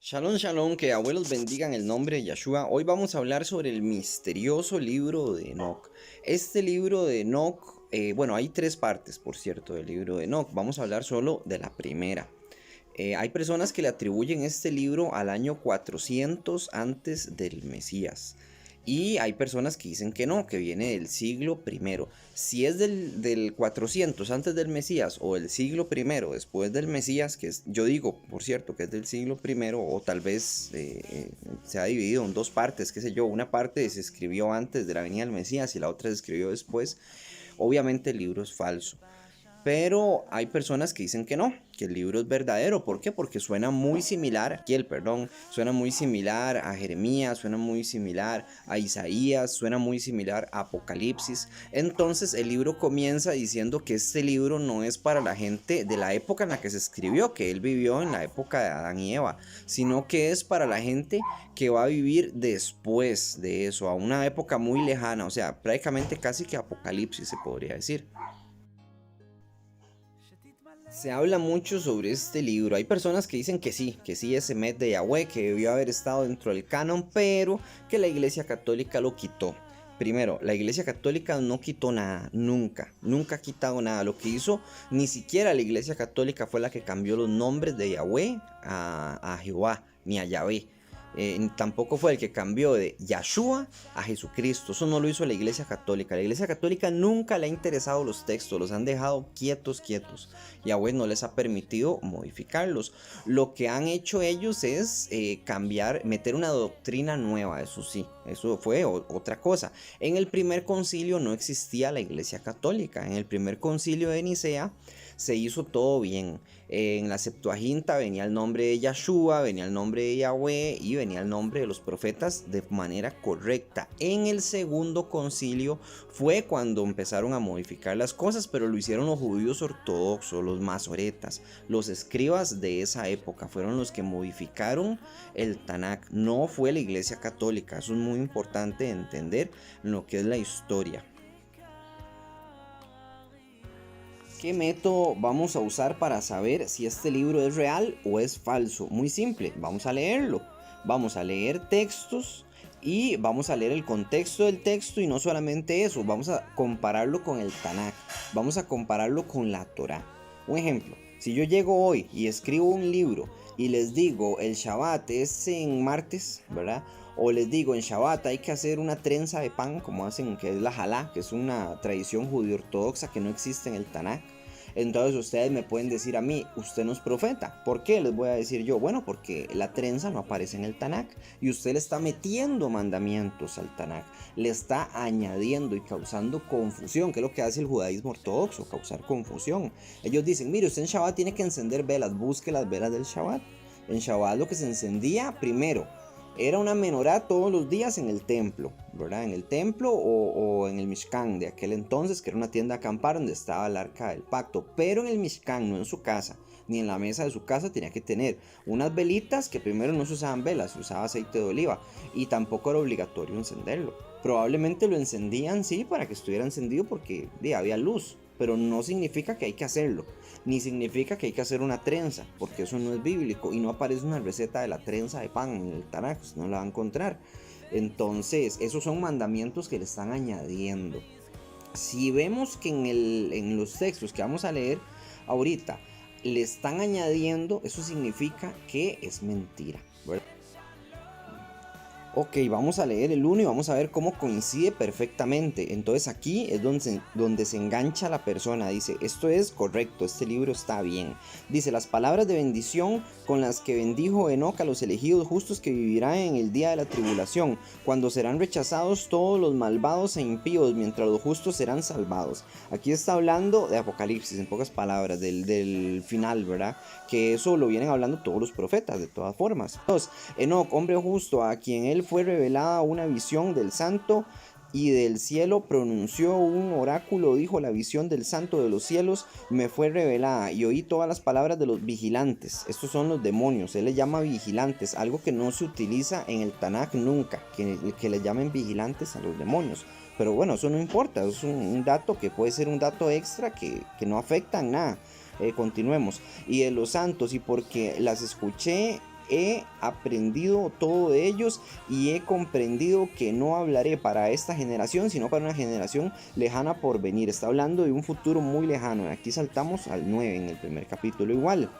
Shalom, shalom, que abuelos bendigan el nombre de Yahshua. Hoy vamos a hablar sobre el misterioso libro de Enoch. Este libro de Enoch, bueno, hay tres partes, por cierto, del libro de Enoch. Vamos a hablar solo de la primera. Hay personas que le atribuyen este libro al año 400 antes del Mesías. Y hay personas que dicen que no, que viene del siglo primero. Si es del 400 antes del Mesías o el siglo primero después del Mesías, que es, yo digo, por cierto, que es del siglo primero, o tal vez se ha dividido en dos partes, qué sé yo, una parte se escribió antes de la venida del Mesías y la otra se escribió después. Obviamente el libro es falso. Pero hay personas que dicen que no, que el libro es verdadero. ¿Por qué? Porque suena muy similar, suena muy similar a Jeremías, suena muy similar a Isaías, suena muy similar a Apocalipsis. Entonces el libro comienza diciendo que este libro no es para la gente de la época en la que se escribió, que él vivió en la época de Adán y Eva, sino que es para la gente que va a vivir después de eso, a una época muy lejana, o sea, prácticamente casi que Apocalipsis se podría decir. Se habla mucho sobre este libro. Hay personas que dicen que sí es Emet de Yahweh, que debió haber estado dentro del canon, pero que la Iglesia Católica lo quitó. Primero, la Iglesia Católica no quitó nada, nunca ha quitado nada. Lo que hizo, ni siquiera la Iglesia Católica fue la que cambió los nombres de Yahweh a Jehová, ni a Yahvé. Tampoco fue el que cambió de Yahshua a Jesucristo. Eso no lo hizo la Iglesia Católica. La Iglesia Católica nunca le ha interesado los textos, los han dejado quietos. Yahweh no les ha permitido modificarlos. Lo que han hecho ellos es cambiar, meter una doctrina nueva, eso sí, eso fue otra cosa. En el primer concilio no existía la Iglesia Católica. En el primer concilio de Nicea se hizo todo bien. En la Septuaginta venía el nombre de Yahshua, venía el nombre de Yahweh y venía el nombre de los profetas de manera correcta. En el segundo concilio fue cuando empezaron a modificar las cosas, pero lo hicieron los judíos ortodoxos, los masoretas, los escribas de esa época fueron los que modificaron el Tanakh. No fue la Iglesia Católica. Eso es muy importante entender lo que es la historia. ¿Qué método vamos a usar para saber si este libro es real o es falso? Muy simple, vamos a leerlo. Vamos a leer textos y vamos a leer el contexto del texto, y no solamente eso, vamos a compararlo con el Tanakh, vamos a compararlo con la Torá. Un ejemplo, si yo llego hoy y escribo un libro y les digo el Shabbat es en martes, ¿verdad? O les digo en Shabbat hay que hacer una trenza de pan, como hacen, que es la halá, que es una tradición judío ortodoxa que no existe en el Tanakh. Entonces ustedes me pueden decir a mí, usted no es profeta. ¿Por qué? Les voy a decir yo, bueno, porque la trenza no aparece en el Tanakh y usted le está metiendo mandamientos al Tanakh, le está añadiendo y causando confusión, que es lo que hace el judaísmo ortodoxo, causar confusión. Ellos dicen, mire, usted en Shabbat tiene que encender velas, busque las velas del Shabbat. En Shabbat lo que se encendía primero era una menorá todos los días en el templo, ¿verdad? En el templo o en el Mishkan de aquel entonces, que era una tienda de acampar donde estaba el arca del pacto. Pero en el Mishkan, no en su casa, ni en la mesa de su casa, tenía que tener unas velitas, que primero no se usaban velas, se usaba aceite de oliva, y tampoco era obligatorio encenderlo. Probablemente lo encendían, sí, para que estuviera encendido porque había luz, pero no significa que hay que hacerlo, ni significa que hay que hacer una trenza, porque eso no es bíblico y no aparece una receta de la trenza de pan en el Tanakh, no la va a encontrar. Entonces, esos son mandamientos que le están añadiendo. Si vemos que en los textos que vamos a leer ahorita le están añadiendo, eso significa que es mentira, ¿verdad? Ok, vamos a leer el 1 y vamos a ver cómo coincide perfectamente. Entonces aquí es donde se engancha la persona. Dice, esto es correcto, este libro está bien. Dice, las palabras de bendición con las que bendijo Enoc a los elegidos justos que vivirán en el día de la tribulación, cuando serán rechazados todos los malvados e impíos, mientras los justos serán salvados. Aquí está hablando de Apocalipsis, en pocas palabras, del final, ¿verdad? Que eso lo vienen hablando todos los profetas, de todas formas. 2. Enoc, hombre justo, a quien él fue revelada una visión del santo y del cielo, pronunció un oráculo, dijo, la visión del santo de los cielos me fue revelada y oí todas las palabras de los vigilantes. Estos son los demonios, él les llama vigilantes, algo que no se utiliza en el Tanakh nunca, que le llamen vigilantes a los demonios. Pero bueno, eso no importa, es un dato que puede ser un dato extra que no afecta en nada. Continuemos. Y de los santos, y porque las escuché he aprendido todo de ellos y he comprendido que no hablaré para esta generación, sino para una generación lejana por venir. Está hablando de un futuro muy lejano. Aquí saltamos al 9 en el primer capítulo igual.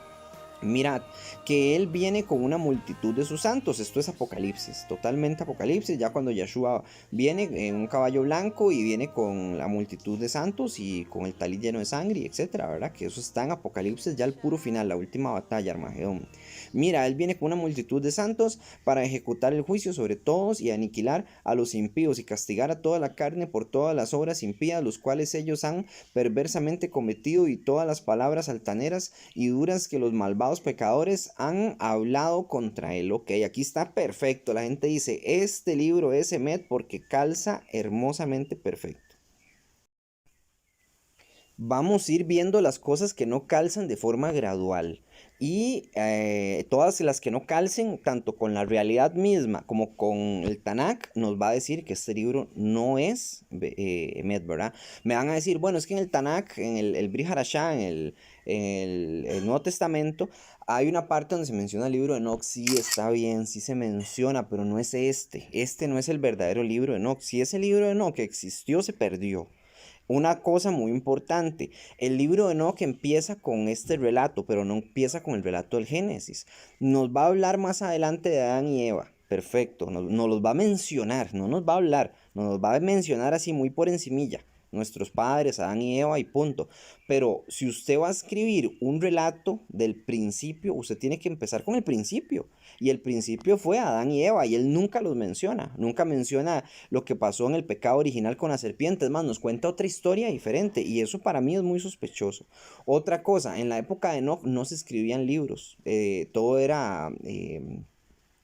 Mirad, que Él viene con una multitud de sus santos. Esto es Apocalipsis, totalmente Apocalipsis. Ya cuando Yeshua viene en un caballo blanco y viene con la multitud de santos y con el talit lleno de sangre, etcétera, ¿verdad? Que eso está en Apocalipsis, ya el puro final, la última batalla, Armagedón. Mira, Él viene con una multitud de santos para ejecutar el juicio sobre todos y aniquilar a los impíos y castigar a toda la carne por todas las obras impías, los cuales ellos han perversamente cometido, y todas las palabras altaneras y duras que los malvados pecadores han hablado contra él. Ok, aquí está perfecto. La gente dice, este libro es Emet porque calza hermosamente perfecto. Vamos a ir viendo las cosas que no calzan de forma gradual. Y todas las que no calcen, tanto con la realidad misma como con el Tanakh, nos va a decir que este libro no es Emet, ¿verdad? Me van a decir, bueno, es que en el Tanakh, en el Brit Hadashah, el Nuevo Testamento, hay una parte donde se menciona el libro de Enoch. Sí, está bien, sí se menciona, pero no es este. Este no es el verdadero libro de Enoch. Si ese libro de Enoch existió, se perdió. Una cosa muy importante, el libro de Enoch empieza con este relato, pero no empieza con el relato del Génesis. Nos va a hablar más adelante de Adán y Eva. Perfecto, nos los va a mencionar, no nos va a hablar, nos va a mencionar así muy por encimilla. Nuestros padres, Adán y Eva y punto. Pero si usted va a escribir un relato del principio, usted tiene que empezar con el principio. Y el principio fue Adán y Eva, y él nunca los menciona. Nunca menciona lo que pasó en el pecado original con la serpiente. Es más, nos cuenta otra historia diferente, y eso para mí es muy sospechoso. Otra cosa, en la época de Enoch no se escribían libros. Todo era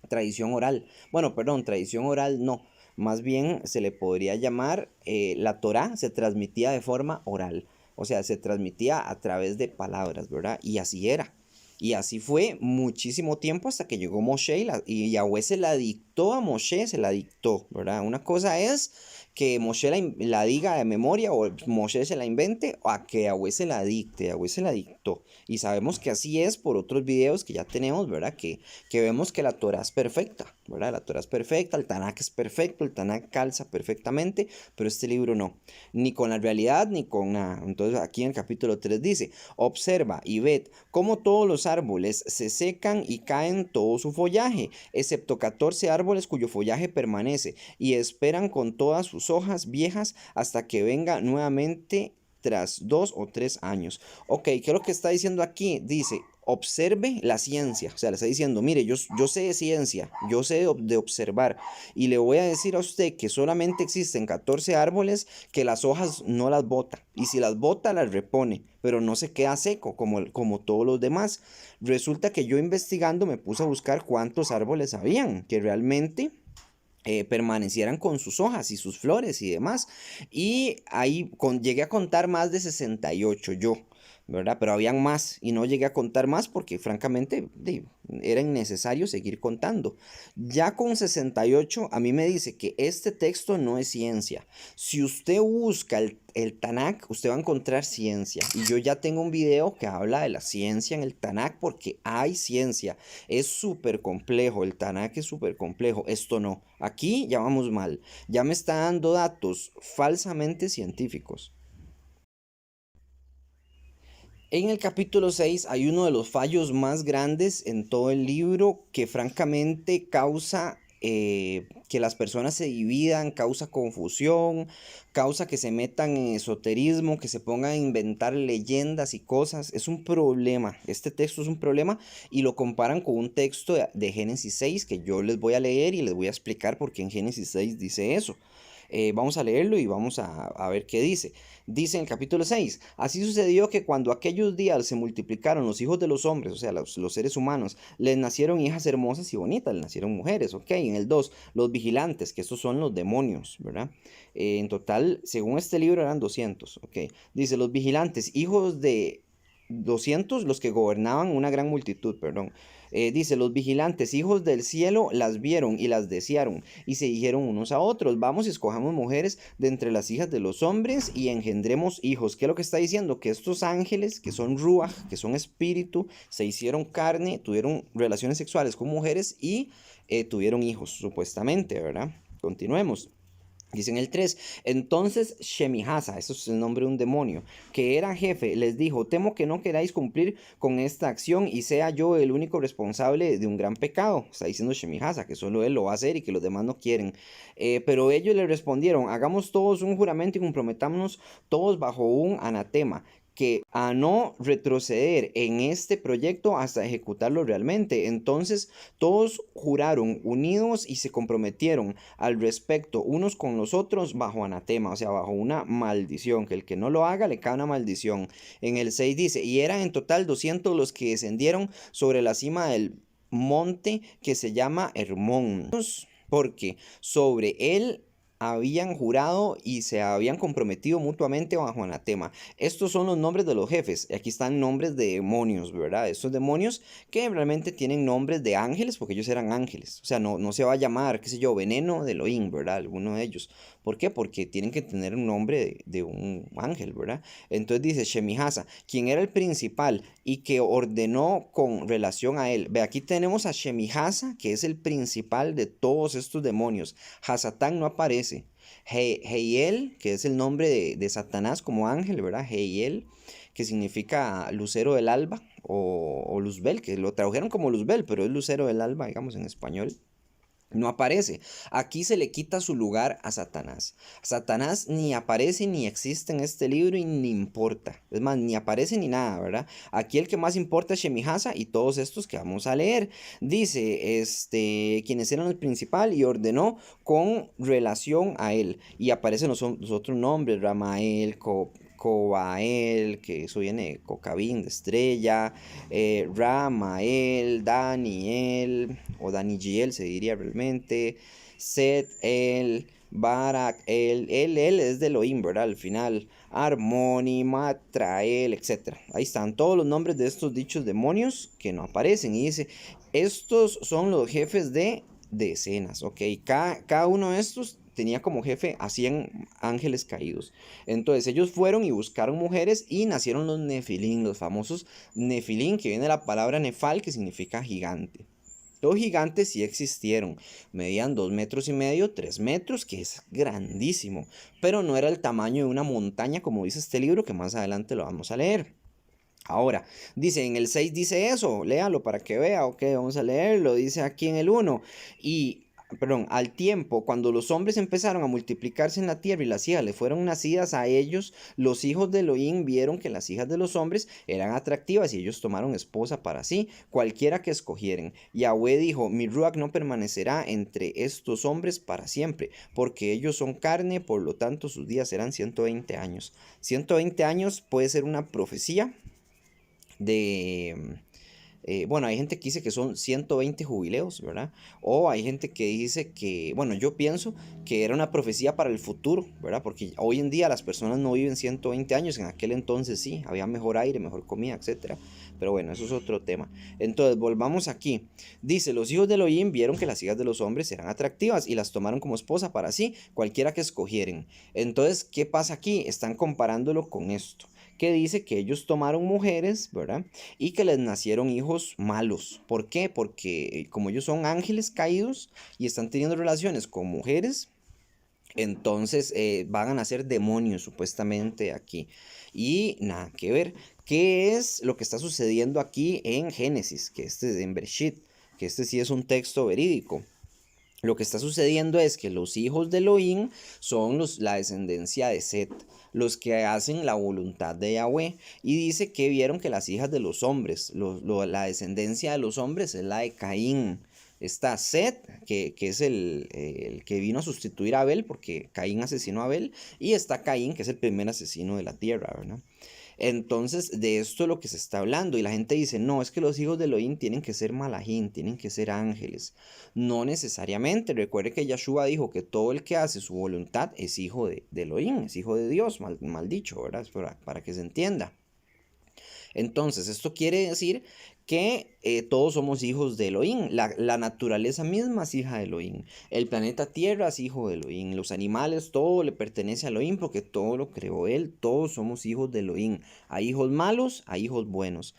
tradición oral. Bueno, perdón, tradición oral no. Más bien se le podría llamar, la Torá se transmitía de forma oral. O sea, se transmitía a través de palabras, ¿verdad? Y así era. Y así fue muchísimo tiempo hasta que llegó Moshe, y Yahweh se la dictó a Moshe, se la dictó, ¿verdad? Una cosa es que Moshe la diga de memoria, o Moshe se la invente, o a que Yahweh se la dicte. Yahweh se la dictó. Y sabemos que así es por otros videos que ya tenemos, ¿verdad? Que vemos que la Torah es perfecta, ¿verdad? La Torah es perfecta, el Tanakh es perfecto, el Tanakh calza perfectamente, pero este libro no, ni con la realidad ni con nada. Entonces aquí en el capítulo 3 dice, observa y ved cómo todos los árboles se secan y caen todo su follaje, excepto 14 árboles cuyo follaje permanece, y esperan con todas sus hojas viejas hasta que venga nuevamente tras 2 o 3 años. Ok, ¿qué es lo que está diciendo aquí? Dice, observe la ciencia. O sea, le está diciendo, mire, yo sé de ciencia, yo sé de observar, y le voy a decir a usted que solamente existen 14 árboles que las hojas no las bota, y si las bota las repone, pero no se queda seco como todos los demás. Resulta que yo, investigando, me puse a buscar cuántos árboles habían que realmente permanecieran con sus hojas y sus flores y demás. Y ahí llegué a contar más de 68 yo, ¿verdad? Pero habían más, y no llegué a contar más porque francamente era innecesario seguir contando. Ya con 68 a mí me dice que este texto no es ciencia. Si usted busca el Tanakh, usted va a encontrar ciencia. Y yo ya tengo un video que habla de la ciencia en el Tanakh, porque hay ciencia. Es súper complejo, el Tanakh es súper complejo. Esto no. Aquí ya vamos mal. Ya me está dando datos falsamente científicos. En el capítulo 6 hay uno de los fallos más grandes en todo el libro, que francamente causa que las personas se dividan, causa confusión, causa que se metan en esoterismo, que se pongan a inventar leyendas y cosas. Es un problema, este texto es un problema, y lo comparan con un texto de Génesis 6 que yo les voy a leer y les voy a explicar por qué en Génesis 6 dice eso. Vamos a leerlo y vamos a ver qué dice. Dice en el capítulo 6, así sucedió que cuando aquellos días se multiplicaron los hijos de los hombres, o sea, los seres humanos, les nacieron hijas hermosas y bonitas, les nacieron mujeres, ok. En el 2, los vigilantes, que estos son los demonios, ¿verdad? En total, según este libro eran 200, ok. Dice, los vigilantes, hijos 200 los que gobernaban una gran multitud, perdón. Dice, los vigilantes, hijos del cielo, las vieron y las desearon, y se dijeron unos a otros, vamos y escojamos mujeres de entre las hijas de los hombres y engendremos hijos. ¿Qué es lo que está diciendo? Que estos ángeles, que son ruach, que son espíritu, se hicieron carne, tuvieron relaciones sexuales con mujeres y tuvieron hijos, supuestamente, ¿verdad? Continuemos. Dice en el 3, entonces Shemihasa, eso es el nombre de un demonio, que era jefe, les dijo, temo que no queráis cumplir con esta acción y sea yo el único responsable de un gran pecado. Está diciendo Shemihasa, que solo él lo va a hacer y que los demás no quieren. Pero ellos le respondieron, hagamos todos un juramento y comprometámonos todos bajo un anatema, que a no retroceder en este proyecto hasta ejecutarlo realmente. Entonces todos juraron unidos y se comprometieron al respecto unos con los otros bajo anatema, o sea, bajo una maldición, que el que no lo haga le cae una maldición. En el 6 dice, y eran en total 200 los que descendieron sobre la cima del monte que se llama Hermón, porque sobre él habían jurado y se habían comprometido mutuamente bajo anatema. Estos son los nombres de los jefes. Aquí están nombres de demonios, ¿verdad? Estos demonios que realmente tienen nombres de ángeles porque ellos eran ángeles. O sea, no se va a llamar, qué sé yo, veneno de Elohim, ¿verdad? Alguno de ellos. ¿Por qué? Porque tienen que tener un nombre de un ángel, ¿verdad? Entonces dice Shemihasa, quien era el principal y que ordenó con relación a él. Ve, aquí tenemos a Shemihasa, que es el principal de todos estos demonios. Hasatán no aparece. Heiel, que es el nombre de Satanás como ángel, ¿verdad? Heiel, que significa lucero del alba o Luzbel, que lo tradujeron como Luzbel, pero es lucero del alba, digamos, en español. No aparece. Aquí se le quita su lugar a Satanás. Satanás ni aparece ni existe en este libro y ni importa. Es más, ni aparece ni nada, ¿verdad? Aquí el que más importa es Shemihasa y todos estos que vamos a leer. Dice, quienes eran el principal y ordenó con relación a él. Y aparecen los otros nombres, Ramael, Cobael, que eso viene de Cocabín, de estrella, Ramael, Daniel, o Daniel se diría realmente, Set, el, Barak, él es de Elohim, ¿verdad? Al final, Armoni, Matrael, etc. Ahí están todos los nombres de estos dichos demonios que no aparecen. Y dice, estos son los jefes de decenas, ¿ok? Cada uno de estos tenía como jefe a 100 ángeles caídos. Entonces ellos fueron y buscaron mujeres y nacieron los Nefilín, los famosos Nefilín, que viene de la palabra Nefal, que significa gigante. Los gigantes sí existieron, medían 2,5 metros, 3 metros, que es grandísimo, pero no era el tamaño de una montaña como dice este libro, que más adelante lo vamos a leer. Ahora, dice en el 6 dice eso, léalo para que vea, ok, vamos a leerlo, dice aquí en el 1, perdón, al tiempo, cuando los hombres empezaron a multiplicarse en la tierra y las hijas le fueron nacidas a ellos, los hijos de Elohim vieron que las hijas de los hombres eran atractivas y ellos tomaron esposa para sí, cualquiera que escogieren. Yahweh dijo, mi ruach no permanecerá entre estos hombres para siempre, porque ellos son carne, por lo tanto sus días serán 120 años. 120 años puede ser una profecía de... bueno, hay gente que dice que son 120 jubileos, ¿verdad? O hay gente que dice que, bueno, yo pienso que era una profecía para el futuro, ¿verdad? Porque hoy en día las personas no viven 120 años, en aquel entonces sí, había mejor aire, mejor comida, etcétera. Pero bueno, eso es otro tema. Entonces, volvamos aquí. Dice, los hijos de Elohim vieron que las hijas de los hombres eran atractivas y las tomaron como esposa para sí, cualquiera que escogieren. Entonces, ¿qué pasa aquí? Están comparándolo con esto, que dice que ellos tomaron mujeres, ¿verdad? Y que les nacieron hijos malos. ¿Por qué? Porque como ellos son ángeles caídos y están teniendo relaciones con mujeres, entonces van a nacer demonios supuestamente aquí. Y nada que ver. ¿Qué es lo que está sucediendo aquí en Génesis? Que este es en Bereshit, que este sí es un texto verídico. Lo que está sucediendo es que los hijos de Elohim son la descendencia de Set, los que hacen la voluntad de Yahweh. Y dice que vieron que las hijas de los hombres, la descendencia de los hombres es la de Caín. Está Set, que es el que vino a sustituir a Abel, porque Caín asesinó a Abel. Y está Caín, que es el primer asesino de la tierra, ¿verdad? Entonces, de esto es lo que se está hablando. Y la gente dice, no, es que los hijos de Elohim tienen que ser malajín, tienen que ser ángeles. No necesariamente. Recuerde que Yahshua dijo que todo el que hace su voluntad es hijo de Elohim, es hijo de Dios, mal dicho, ¿verdad? Para que se entienda. Entonces, esto quiere decir que todos somos hijos de Elohim. La naturaleza misma es hija de Elohim. El planeta Tierra es hijo de Elohim. Los animales, todo le pertenece a Elohim porque todo lo creó Él. Todos somos hijos de Elohim. Hay hijos malos, hay hijos buenos.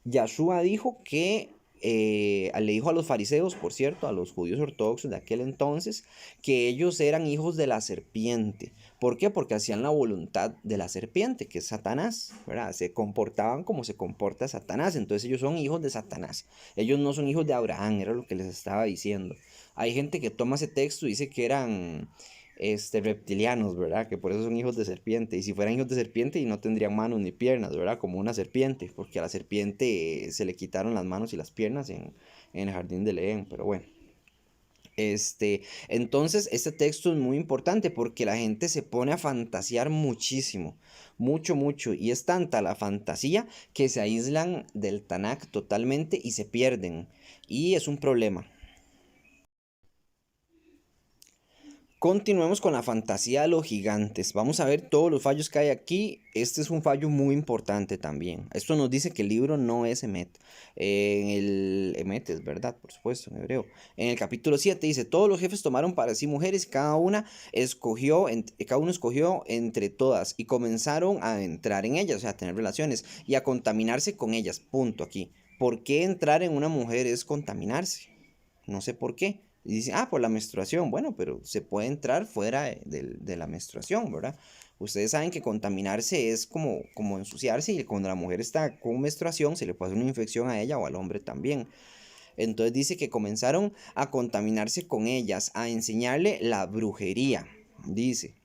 Yahshua dijo que, le dijo a los fariseos, por cierto, a los judíos ortodoxos de aquel entonces, que ellos eran hijos de la serpiente. ¿Por qué? Porque hacían la voluntad de la serpiente, que es Satanás, ¿verdad? Se comportaban como se comporta Satanás, entonces ellos son hijos de Satanás. Ellos no son hijos de Abraham, era lo que les estaba diciendo. Hay gente que toma ese texto y dice que eran reptilianos, ¿verdad? Que por eso son hijos de serpiente. Y si fueran hijos de serpiente y no tendrían manos ni piernas, ¿verdad? Como una serpiente, porque a la serpiente se le quitaron las manos y las piernas en el jardín del Edén, pero bueno. Entonces, este texto es muy importante porque la gente se pone a fantasear muchísimo, mucho, mucho, y es tanta la fantasía que se aíslan del Tanakh totalmente y se pierden, y es un problema. Continuemos con la fantasía de los gigantes. Vamos a ver todos los fallos que hay aquí. Este es un fallo muy importante también. Esto nos dice que el libro no es Emet. En el Emet es verdad, por supuesto, en hebreo. En el capítulo 7 dice, todos los jefes tomaron para sí mujeres, cada uno escogió entre todas y comenzaron a entrar en ellas, o sea, a tener relaciones y a contaminarse con ellas. Punto aquí. ¿Por qué entrar en una mujer es contaminarse? No sé por qué. Y dicen, por la menstruación. Bueno, pero se puede entrar fuera de la menstruación, ¿verdad? Ustedes saben que contaminarse es como ensuciarse y cuando la mujer está con menstruación se le puede hacer una infección a ella o al hombre también. Entonces dice que comenzaron a contaminarse con ellas, a enseñarle la brujería, dice.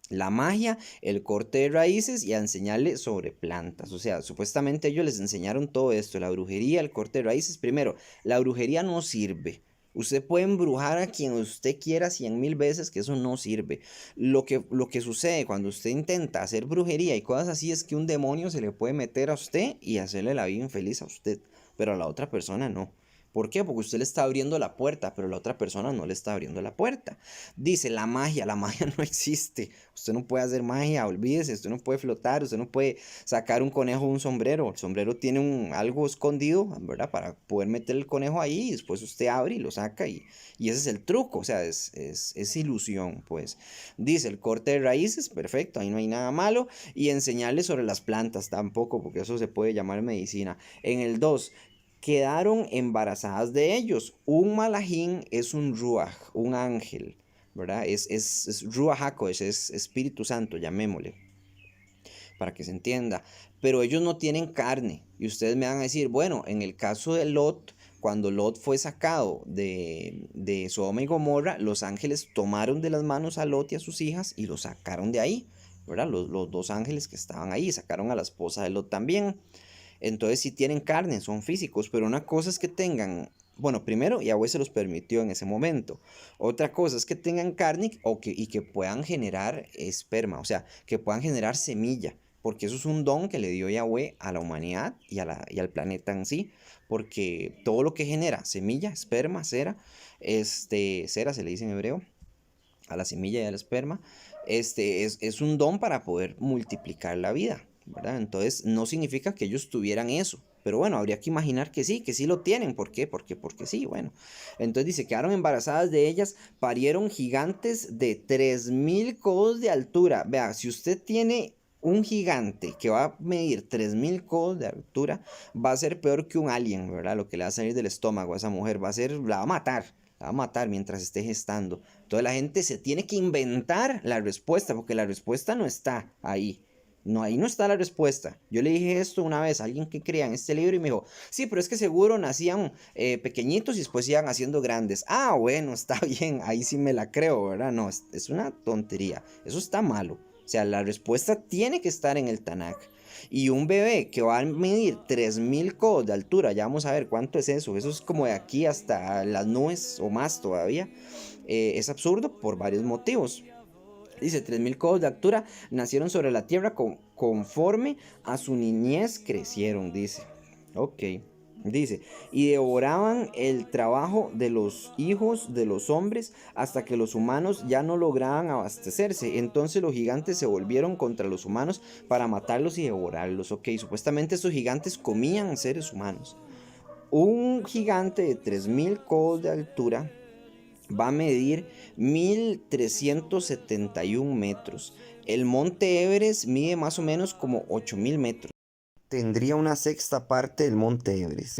La magia, el corte de raíces y a enseñarle sobre plantas. O sea, supuestamente ellos les enseñaron todo esto, la brujería, el corte de raíces. Primero, la brujería no sirve. Usted puede embrujar a quien usted quiera 100.000 veces que eso no sirve. Lo que sucede cuando usted intenta hacer brujería y cosas así es que un demonio se le puede meter a usted y hacerle la vida infeliz a usted, pero a la otra persona no. ¿Por qué? Porque usted le está abriendo la puerta, pero la otra persona no le está abriendo la puerta. Dice, la magia no existe. Usted no puede hacer magia, olvídese, usted no puede flotar, usted no puede sacar un conejo de un sombrero. El sombrero tiene algo escondido, ¿verdad? Para poder meter el conejo ahí y después usted abre y lo saca y ese es el truco, o sea, es ilusión, pues. Dice, el corte de raíces, perfecto, ahí no hay nada malo. Y enseñarle sobre las plantas tampoco, porque eso se puede llamar medicina. En el 2 quedaron embarazadas de ellos. Un malajín es un ruaj, un ángel, ¿verdad? Es ruaj HaKodesh, es Espíritu Santo, llamémosle, para que se entienda. Pero ellos no tienen carne. Y ustedes me van a decir, bueno, en el caso de Lot, cuando Lot fue sacado de Sodoma y Gomorra, los ángeles tomaron de las manos a Lot y a sus hijas y los sacaron de ahí, ¿verdad? Los dos ángeles que estaban ahí, sacaron a la esposa de Lot también. Entonces sí tienen carne, son físicos, pero una cosa es que tengan, bueno, primero Yahweh se los permitió en ese momento. Otra cosa es que tengan carne y que puedan generar esperma, o sea, que puedan generar semilla, porque eso es un don que le dio Yahweh a la humanidad y al planeta en sí, porque todo lo que genera semilla, esperma, cera, cera se le dice en hebreo, a la semilla y al esperma, es un don para poder multiplicar la vida, ¿verdad? Entonces no significa que ellos tuvieran eso, pero bueno, habría que imaginar que sí lo tienen. ¿Por qué? Porque sí, bueno. Entonces dice, quedaron embarazadas de ellas, parieron gigantes de 3.000 codos de altura. Vea, si usted tiene un gigante que va a medir 3.000 codos de altura, va a ser peor que un alien, ¿verdad? Lo que le va a salir del estómago a esa mujer, la va a matar. La va a matar mientras esté gestando. Entonces la gente se tiene que inventar la respuesta, porque la respuesta no está ahí. No, ahí no está la respuesta. Yo le dije esto una vez a alguien que crea en este libro y me dijo, sí, pero es que seguro nacían pequeñitos y después iban haciendo grandes. Bueno, está bien, ahí sí me la creo, ¿verdad? No, es una tontería. Eso está malo. O sea, la respuesta tiene que estar en el Tanakh. Y un bebé que va a medir 3.000 codos de altura, ya vamos a ver cuánto es eso. Eso es como de aquí hasta las nubes o más todavía. Es absurdo por varios motivos. Dice, 3.000 codos de altura nacieron sobre la tierra conforme a su niñez crecieron, dice. Ok. Dice, y devoraban el trabajo de los hijos de los hombres hasta que los humanos ya no lograban abastecerse. Entonces los gigantes se volvieron contra los humanos para matarlos y devorarlos. Ok, supuestamente estos gigantes comían seres humanos. Un gigante de 3000 codos de altura va a medir 1371 metros. El monte Everest mide más o menos como 8000 metros. Tendría una sexta parte del monte Everest.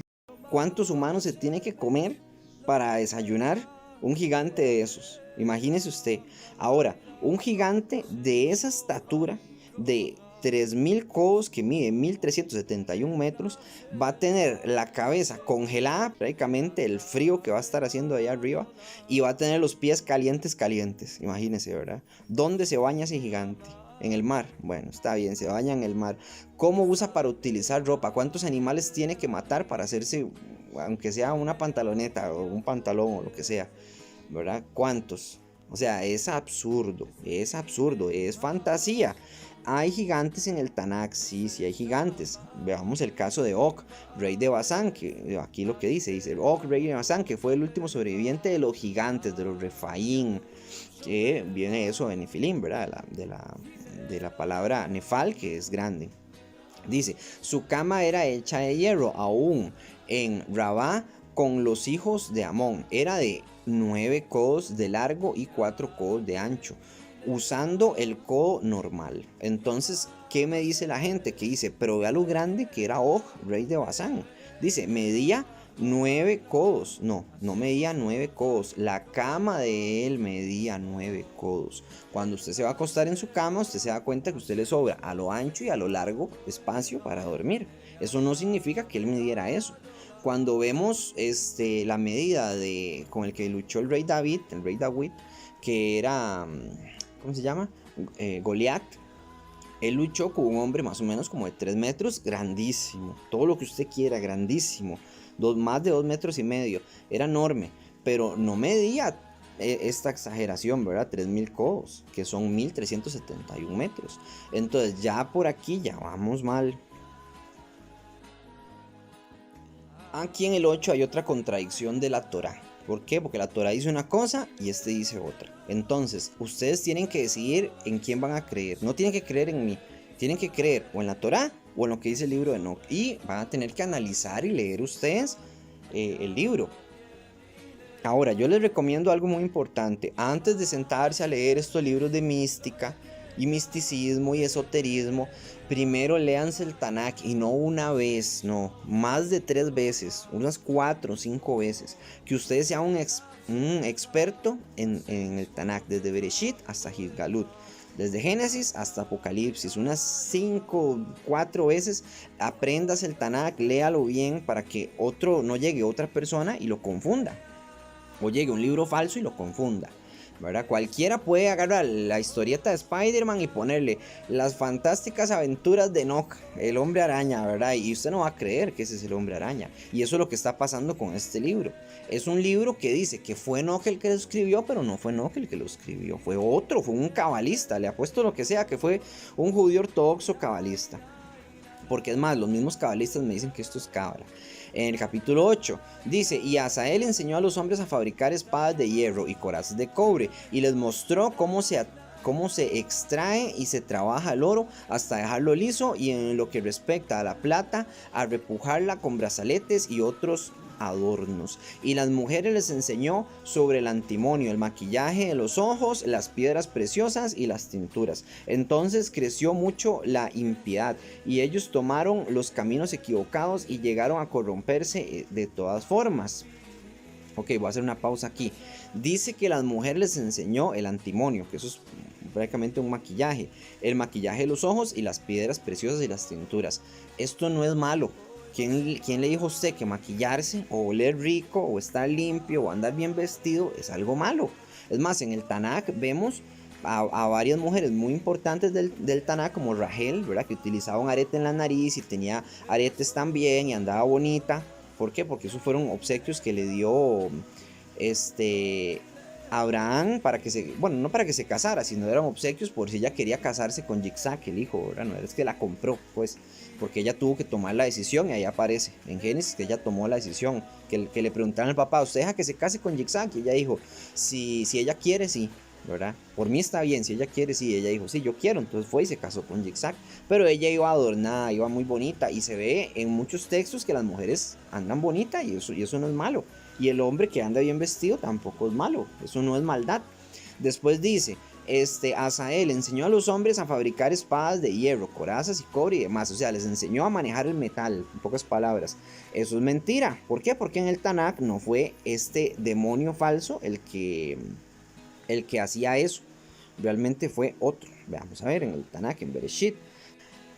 ¿Cuántos humanos se tiene que comer para desayunar un gigante de esos? Imagínese usted. Ahora, un gigante de esa estatura, de 3000 codos, que mide 1371 metros, va a tener la cabeza congelada, prácticamente el frío que va a estar haciendo allá arriba, y va a tener los pies calientes, calientes. Imagínese, ¿verdad? ¿Dónde se baña ese gigante? En el mar. Bueno, está bien, se baña en el mar. ¿Cómo usa para utilizar ropa? ¿Cuántos animales tiene que matar para hacerse, aunque sea una pantaloneta o un pantalón o lo que sea? ¿Verdad? ¿Cuántos? O sea, es absurdo, es fantasía. Hay gigantes en el Tanakh, sí, sí hay gigantes. Veamos el caso de Og, rey de Basán, que aquí lo que dice Og, rey de Basán, que fue el último sobreviviente de los gigantes, de los Refaín, que viene eso de Nefilim, ¿verdad? De la palabra Nefal, que es grande. Dice, su cama era hecha de hierro, aún en Rabá con los hijos de Amón. Era de 9 codos de largo y 4 codos de ancho, usando el codo normal. Entonces, ¿qué me dice la gente? Que dice, pero vea lo grande que era Og, rey de Basán. Dice, medía 9 codos. No, no medía 9 codos. La cama de él medía 9 codos. Cuando usted se va a acostar en su cama, usted se da cuenta que a usted le sobra a lo ancho y a lo largo espacio para dormir. Eso no significa que él midiera eso. Cuando vemos la medida con el que luchó el rey David, que era, ¿cómo se llama? Goliat. Él luchó con un hombre más o menos como de 3 metros, grandísimo, todo lo que usted quiera, grandísimo, más de 2 metros y medio, era enorme, pero no medía esta exageración, ¿verdad? 3000 codos, que son 1371 metros. Entonces ya por aquí ya vamos mal. Aquí en el 8 hay otra contradicción de la Torá. ¿Por qué? Porque la Torá dice una cosa y este dice otra. Entonces, ustedes tienen que decidir en quién van a creer. No tienen que creer en mí. Tienen que creer o en la Torá o en lo que dice el libro de Enoch. Y van a tener que analizar y leer ustedes el libro. Ahora, yo les recomiendo algo muy importante. Antes de sentarse a leer estos libros de mística y misticismo y esoterismo, primero léanse el Tanakh, y no una vez, no, más de 3 veces, unas 4 o 5 veces. Que usted sea un experto en el Tanakh, desde Bereshit hasta Gilgalut. Desde Génesis hasta Apocalipsis, unas 5, 4 veces, aprendas el Tanakh, léalo bien para que no llegue otra persona y lo confunda. O llegue un libro falso y lo confunda, ¿verdad? Cualquiera puede agarrar la historieta de Spider-Man y ponerle las fantásticas aventuras de Enoch, el hombre araña, ¿verdad? Y usted no va a creer que ese es el hombre araña. Y eso es lo que está pasando con este libro. Es un libro que dice que fue Enoch el que lo escribió, pero no fue Enoch el que lo escribió. Fue otro, fue un cabalista. Le apuesto lo que sea, que fue un judío ortodoxo cabalista. Porque es más, los mismos cabalistas me dicen que esto es cábala. En el capítulo 8 dice, y Asael enseñó a los hombres a fabricar espadas de hierro y corazas de cobre, y les mostró cómo se extrae y se trabaja el oro hasta dejarlo liso, y en lo que respecta a la plata, a repujarla con brazaletes y otros adornos. Y las mujeres les enseñó sobre el antimonio, el maquillaje de los ojos, las piedras preciosas y las tinturas. Entonces creció mucho la impiedad, y ellos tomaron los caminos equivocados y llegaron a corromperse de todas formas. Ok, voy a hacer una pausa aquí. Dice que las mujeres les enseñó el antimonio, que eso es prácticamente un maquillaje, el maquillaje de los ojos y las piedras preciosas y las tinturas. Esto no es malo. ¿Quién le dijo a usted que maquillarse o oler rico o estar limpio o andar bien vestido es algo malo? Es más, en el Tanakh vemos a varias mujeres muy importantes del Tanakh, como Rahel, ¿verdad? Que utilizaba un arete en la nariz y tenía aretes también y andaba bonita. ¿Por qué? Porque esos fueron obsequios que le dio Abraham para que no para que se casara, sino eran obsequios por si ella quería casarse con Yitzhak, el hijo, ¿verdad? No es que la compró, pues. porque ella tuvo que tomar la decisión y ahí aparece en Génesis que ella tomó la decisión, que le preguntaron al papá, ¿usted deja que se case con Yitzhak? Y ella dijo, si ella quiere, sí, ¿verdad? Por mí está bien, si ella quiere, sí. Ella dijo, sí, yo quiero, entonces fue y se casó con Yitzhak, pero ella iba adornada, iba muy bonita, y se ve en muchos textos que las mujeres andan bonitas y eso no es malo, y el hombre que anda bien vestido tampoco es malo, eso no es maldad. Después dice, Asael enseñó a los hombres a fabricar espadas de hierro, corazas y cobre y demás. O sea, les enseñó a manejar el metal, en pocas palabras. Eso es mentira. ¿Por qué? Porque en el Tanakh no fue este demonio falso el que hacía eso. Realmente fue otro. Veamos a ver en el Tanakh, en Bereshit.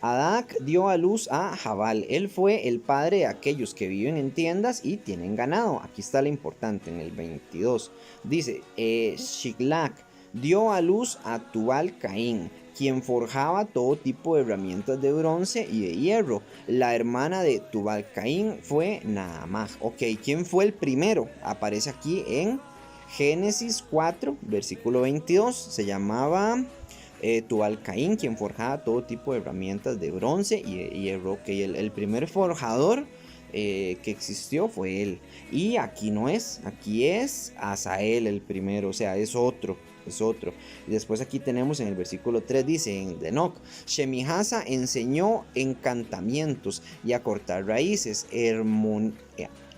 Adak dio a luz a Jabal. Él fue el padre de aquellos que viven en tiendas y tienen ganado. Aquí está lo importante en el 22. Dice, Shiglak dio a luz a Tubal Caín, quien forjaba todo tipo de herramientas de bronce y de hierro. La hermana de Tubal Caín fue Naamah. Ok, ¿quién fue el primero? Aparece aquí en Génesis 4, versículo 22. Se llamaba Tubal Caín, quien forjaba todo tipo de herramientas de bronce y de hierro. Okay, el primer forjador que existió fue él. Y aquí no es, aquí es Asael el primero, o sea, es otro. Es otro. Y después aquí tenemos en el versículo 3, dice en Enoc, Shemihasa enseñó encantamientos y a cortar raíces,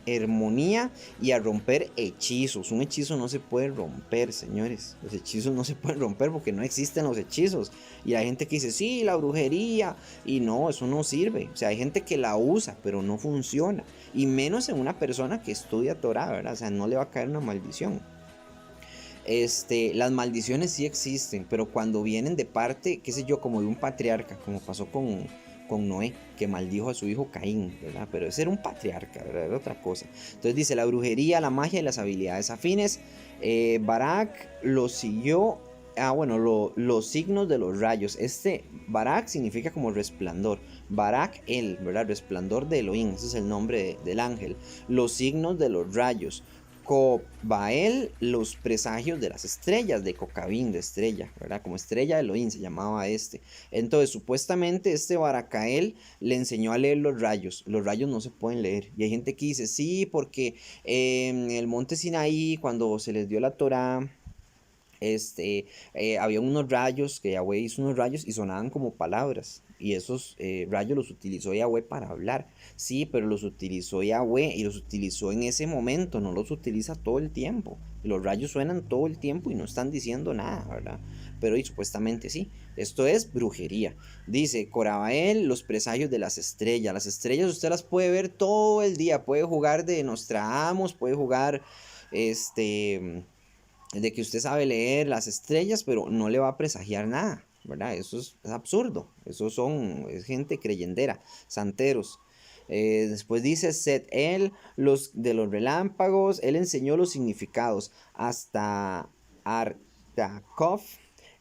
armonía y a romper hechizos. Un hechizo no se puede romper, señores. Los hechizos no se pueden romper porque no existen los hechizos. Y hay gente que dice, sí, la brujería. Y no, eso no sirve. O sea, hay gente que la usa, pero no funciona. Y menos en una persona que estudia Torah, ¿verdad? O sea, no le va a caer una maldición. Las maldiciones sí existen, pero cuando vienen de parte, qué sé yo, como de un patriarca, como pasó con Noé, que maldijo a su hijo Caín, ¿verdad? Pero ese era un patriarca, ¿verdad? Era otra cosa. Entonces dice, la brujería, la magia y las habilidades afines. Barak lo siguió, bueno, los signos de los rayos. Barak significa como resplandor. Barak, él, ¿verdad? Resplandor de Elohim, ese es el nombre del ángel. Los signos de los rayos. Cobael, los presagios de las estrellas, de Cocabín, de estrella, ¿verdad? Como estrella de Elohim se llamaba este. Entonces, supuestamente Baracael le enseñó a leer los rayos. Los rayos no se pueden leer. Y hay gente que dice, sí, porque en el monte Sinaí, cuando se les dio la Torá, había unos rayos, que Yahweh hizo unos rayos y sonaban como palabras. Y esos rayos los utilizó Yahweh para hablar. Sí, pero los utilizó Yahweh y los utilizó en ese momento, no los utiliza todo el tiempo. Los rayos suenan todo el tiempo y no están diciendo nada, ¿verdad? Pero y supuestamente sí. Esto es brujería. Dice Corabael, los presagios de las estrellas. Las estrellas usted las puede ver todo el día. Puede jugar de Nostradamus, puede jugar de que usted sabe leer las estrellas, pero no le va a presagiar nada, ¿verdad? Eso es absurdo. Es gente creyendera, santeros. Después dice Set él, los de los relámpagos, él enseñó los significados. Hasta Artakov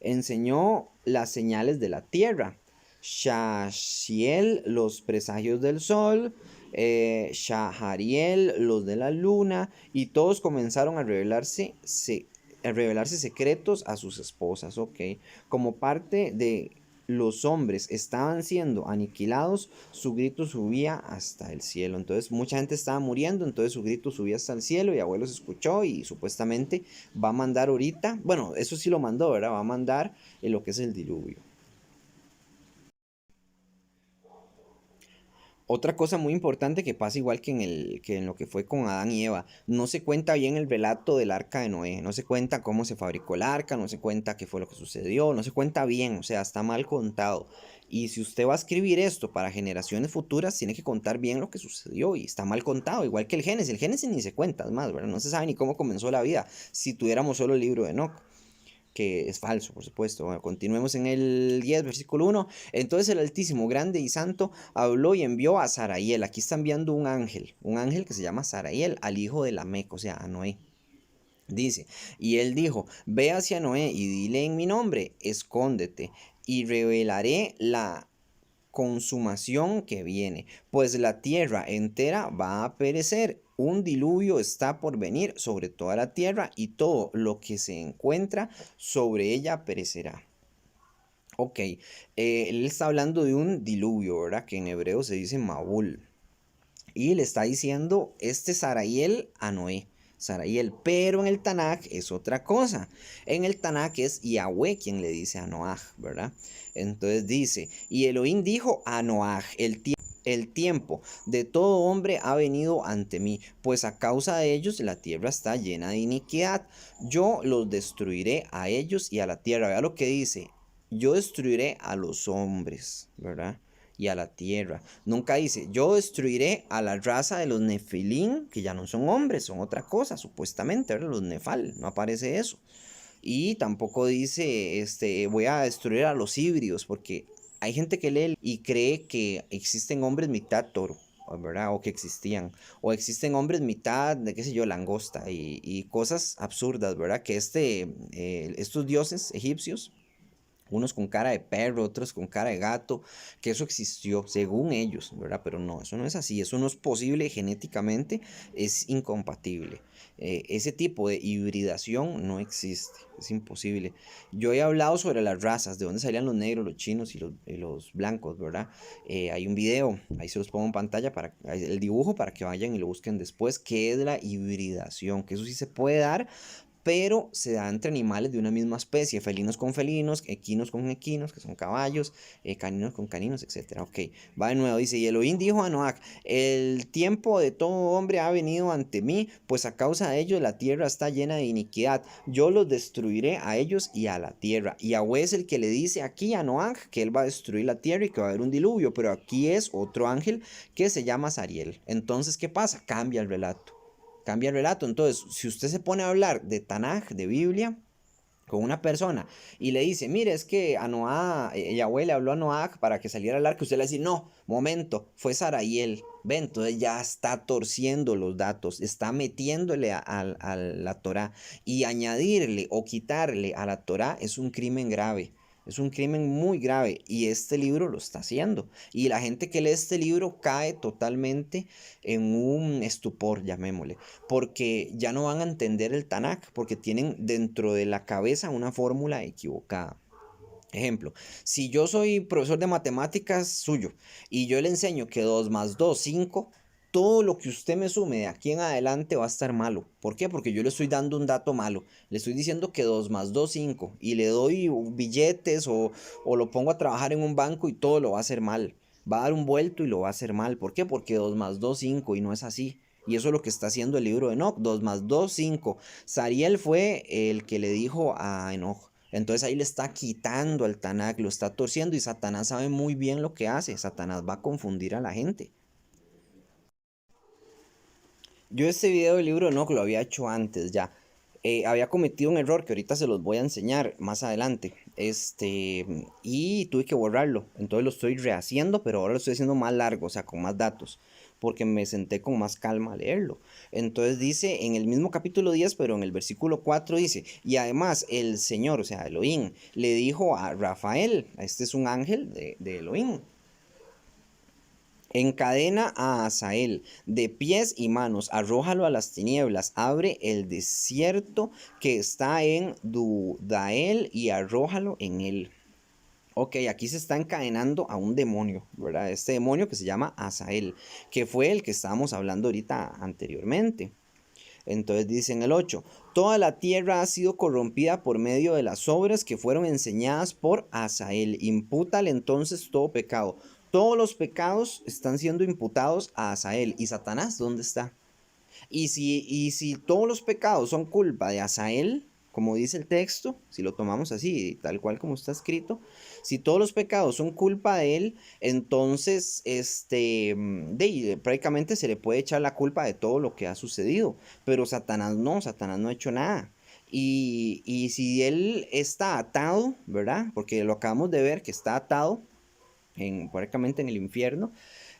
enseñó las señales de la tierra. Shashiel, los presagios del sol. Shahariel, los de la luna. Y todos comenzaron a revelarse secretos a sus esposas, ¿ok? Como parte de los hombres estaban siendo aniquilados, su grito subía hasta el cielo. Entonces mucha gente estaba muriendo, entonces su grito subía hasta el cielo y abuelo se escuchó y supuestamente va a mandar ahorita, bueno, eso sí lo mandó, ¿verdad? Va a mandar en lo que es el diluvio. Otra cosa muy importante que pasa igual que en lo que fue con Adán y Eva, no se cuenta bien el relato del arca de Noé, no se cuenta cómo se fabricó el arca, no se cuenta qué fue lo que sucedió, no se cuenta bien, o sea, está mal contado. Y si usted va a escribir esto para generaciones futuras, tiene que contar bien lo que sucedió y está mal contado, igual que el Génesis ni se cuenta, es más, ¿verdad? No se sabe ni cómo comenzó la vida si tuviéramos solo el libro de Enoch, que es falso, por supuesto. Bueno, continuemos en el 10, versículo 1. Entonces el Altísimo, grande y santo, habló y envió a Saraíel. Aquí está enviando un ángel que se llama Saraíel, al hijo de Lamec, o sea, a Noé. Dice, y él dijo, ve hacia Noé y dile en mi nombre, escóndete, y revelaré la consumación que viene, pues la tierra entera va a perecer. Un diluvio está por venir sobre toda la tierra y todo lo que se encuentra sobre ella perecerá. Ok, él está hablando de un diluvio, ¿verdad? Que en hebreo se dice Mabul. Y le está diciendo este Sarayel a Noé. Sarayel, pero en el Tanakh es otra cosa. En el Tanakh es Yahweh quien le dice a Noaj, ¿verdad? Entonces dice, y Elohim dijo a Noaj, el tiempo de todo hombre ha venido ante mí, pues a causa de ellos la tierra está llena de iniquidad. Yo los destruiré a ellos y a la tierra. Vea lo que dice, yo destruiré a los hombres, ¿verdad? Y a la tierra. Nunca dice, yo destruiré a la raza de los Nefilim, que ya no son hombres, son otra cosa, supuestamente, ¿verdad? Los Nefal, no aparece eso. Y tampoco dice, voy a destruir a los híbridos, porque hay gente que lee y cree que existen hombres mitad toro, ¿verdad? O que existían. O existen hombres mitad, de qué sé yo, langosta y cosas absurdas, ¿verdad? Que estos dioses egipcios, unos con cara de perro, otros con cara de gato, que eso existió, según ellos, ¿verdad? Pero no, eso no es así, eso no es posible genéticamente, es incompatible. Ese tipo de hibridación no existe, es imposible. Yo he hablado sobre las razas, de dónde salían los negros, los chinos y los blancos, ¿verdad? Hay un video, ahí se los pongo en pantalla, para el dibujo para que vayan y lo busquen después, qué es la hibridación, que eso sí se puede dar, pero se da entre animales de una misma especie, felinos con felinos, equinos con equinos, que son caballos, caninos con caninos, etc. Ok, va de nuevo, dice, y Elohim dijo a Noach, el tiempo de todo hombre ha venido ante mí, pues a causa de ellos la tierra está llena de iniquidad, yo los destruiré a ellos y a la tierra. Y Yahweh es el que le dice aquí a Noach que él va a destruir la tierra y que va a haber un diluvio, pero aquí es otro ángel que se llama Sariel. Entonces, ¿qué pasa? Cambia el relato. Cambia el relato. Entonces, si usted se pone a hablar de Tanaj, de Biblia, con una persona y le dice, mire, es que a Noah, Yahweh le habló a Noah para que saliera al arca, usted le dice, no, momento, fue Sarayel. Ve, entonces ya está torciendo los datos, está metiéndole a la Torah, y añadirle o quitarle a la Torah es un crimen grave. Es un crimen muy grave y este libro lo está haciendo. Y la gente que lee este libro cae totalmente en un estupor, llamémosle, porque ya no van a entender el Tanakh, porque tienen dentro de la cabeza una fórmula equivocada. Ejemplo, si yo soy profesor de matemáticas suyo y yo le enseño que 2 más 2 5, todo lo que usted me sume de aquí en adelante va a estar malo. ¿Por qué? Porque yo le estoy dando un dato malo. Le estoy diciendo que 2 más 2 5 y le doy billetes o lo pongo a trabajar en un banco y todo lo va a hacer mal. Va a dar un vuelto y lo va a hacer mal. ¿Por qué? Porque 2 más 2 5 y no es así. Y eso es lo que está haciendo el libro de Enoch. 2 más 2 5. Sariel fue el que le dijo a Enoch. Entonces ahí le está quitando al Tanakh, lo está torciendo, y Satanás sabe muy bien lo que hace. Satanás va a confundir a la gente. Yo este video del libro no, que lo había hecho antes ya. Había cometido un error que ahorita se los voy a enseñar más adelante. Y tuve que borrarlo. Entonces lo estoy rehaciendo, pero ahora lo estoy haciendo más largo, o sea, con más datos. Porque me senté con más calma a leerlo. Entonces dice en el mismo capítulo 10, pero en el versículo 4 dice, y además el Señor, o sea, Elohim, le dijo a Rafael, este es un ángel de Elohim, encadena a Asael de pies y manos, arrójalo a las tinieblas, abre el desierto que está en Dudael y arrójalo en él. Ok, aquí se está encadenando a un demonio, ¿verdad? Este demonio que se llama Asael, que fue el que estábamos hablando ahorita anteriormente. Entonces dice en el 8, toda la tierra ha sido corrompida por medio de las obras que fueron enseñadas por Asael. Impútale entonces todo pecado. Todos los pecados están siendo imputados a Asael. ¿Y Satanás dónde está? Y si todos los pecados son culpa de Asael, como dice el texto, si lo tomamos así, tal cual como está escrito, si todos los pecados son culpa de él, entonces prácticamente se le puede echar la culpa de todo lo que ha sucedido. Pero Satanás no ha hecho nada. Y si él está atado, ¿verdad? Porque lo acabamos de ver que está atado prácticamente en el infierno,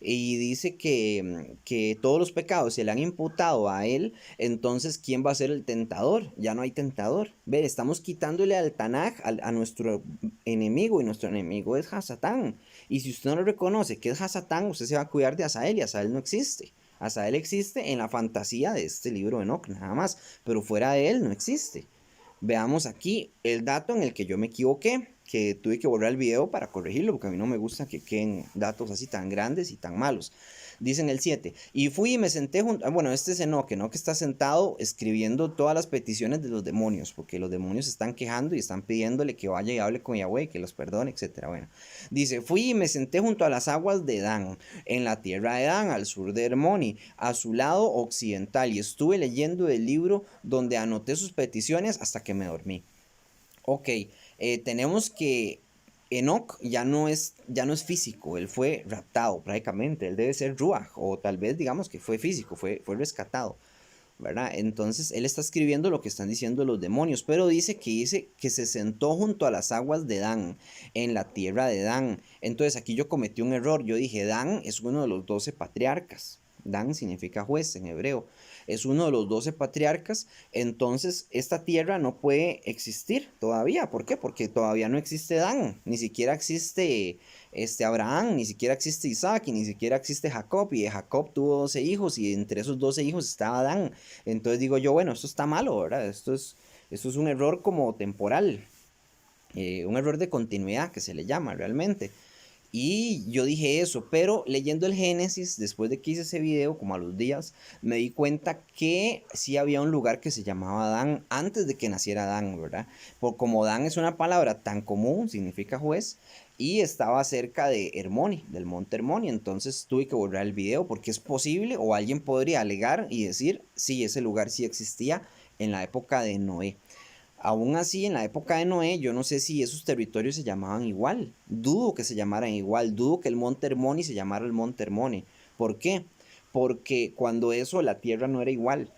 y dice que todos los pecados se le han imputado a él, entonces ¿quién va a ser el tentador? Ya no hay tentador. Ve, estamos quitándole al Tanaj a nuestro enemigo, y nuestro enemigo es Hasatán. Y si usted no lo reconoce que es Hasatán, usted se va a cuidar de Asael, y Asael no existe. Asael existe en la fantasía de este libro de Enoch, nada más, pero fuera de él no existe. Veamos aquí el dato en el que yo me equivoqué, que tuve que borrar el video para corregirlo, porque a mí no me gusta que queden datos así tan grandes y tan malos. Dicen el 7. Y fui y me senté junto. Bueno, este es Enoch. Enoch está sentado escribiendo todas las peticiones de los demonios, porque los demonios se están quejando y están pidiéndole que vaya y hable con Yahweh, que los perdone, etcétera. Bueno, dice: Fui y me senté junto a las aguas de Dan, en la tierra de Dan, al sur de Hermoni, a su lado occidental, y estuve leyendo el libro donde anoté sus peticiones hasta que me dormí. Ok, tenemos que Enoch ya no es físico, él fue raptado prácticamente, él debe ser Ruach, o tal vez digamos que fue físico, fue rescatado, ¿verdad? Entonces él está escribiendo lo que están diciendo los demonios, pero dice que se sentó junto a las aguas de Dan, en la tierra de Dan. Entonces aquí yo cometí un error, yo dije Dan es uno de los 12 patriarcas. Dan significa juez en hebreo. Es uno de los 12 patriarcas. Entonces esta tierra no puede existir todavía. ¿Por qué? Porque todavía no existe Dan. Ni siquiera existe Abraham, ni siquiera existe Isaac, y ni siquiera existe Jacob. Y Jacob tuvo 12 hijos y entre esos 12 hijos estaba Dan. Entonces digo yo, bueno, esto está malo, ¿verdad? Esto es un error como temporal. Un error de continuidad que se le llama realmente. Y yo dije eso, pero leyendo el Génesis, después de que hice ese video, como a los días, me di cuenta que sí había un lugar que se llamaba Dan antes de que naciera Dan, ¿verdad? Por como Dan es una palabra tan común, significa juez, y estaba cerca de Hermoni, del monte Hermoni, entonces tuve que borrar el video porque es posible, o alguien podría alegar y decir, sí, ese lugar sí existía en la época de Noé. Aún así, en la época de Noé, yo no sé si esos territorios se llamaban igual. Dudo que se llamaran igual. Dudo que el monte Hermoni se llamara el monte Hermoni. ¿Por qué? Porque cuando eso, la tierra no era igual.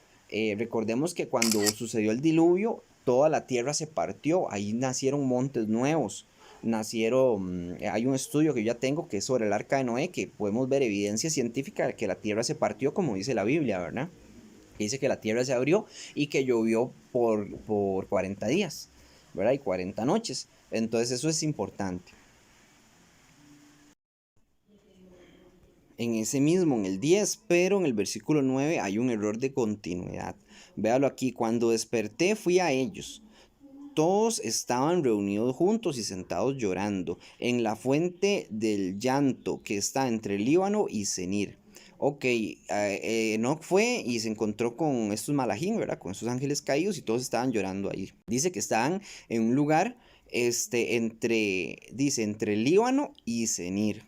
Recordemos que cuando sucedió el diluvio, toda la tierra se partió. Ahí nacieron montes nuevos. Hay un estudio que yo ya tengo que es sobre el arca de Noé, que podemos ver evidencia científica de que la tierra se partió, como dice la Biblia, ¿verdad? Dice que la tierra se abrió y que llovió por 40 días, ¿verdad? Y 40 noches. Entonces eso es importante. En ese mismo, en el 10, pero en el versículo 9 hay un error de continuidad. Véalo aquí: cuando desperté fui a ellos. Todos estaban reunidos juntos y sentados llorando en la fuente del llanto que está entre el Líbano y Senir. Ok, Enoch fue y se encontró con estos malajim, ¿verdad? Con estos ángeles caídos, y todos estaban llorando ahí. Dice que estaban en un lugar, entre el Líbano y Senir.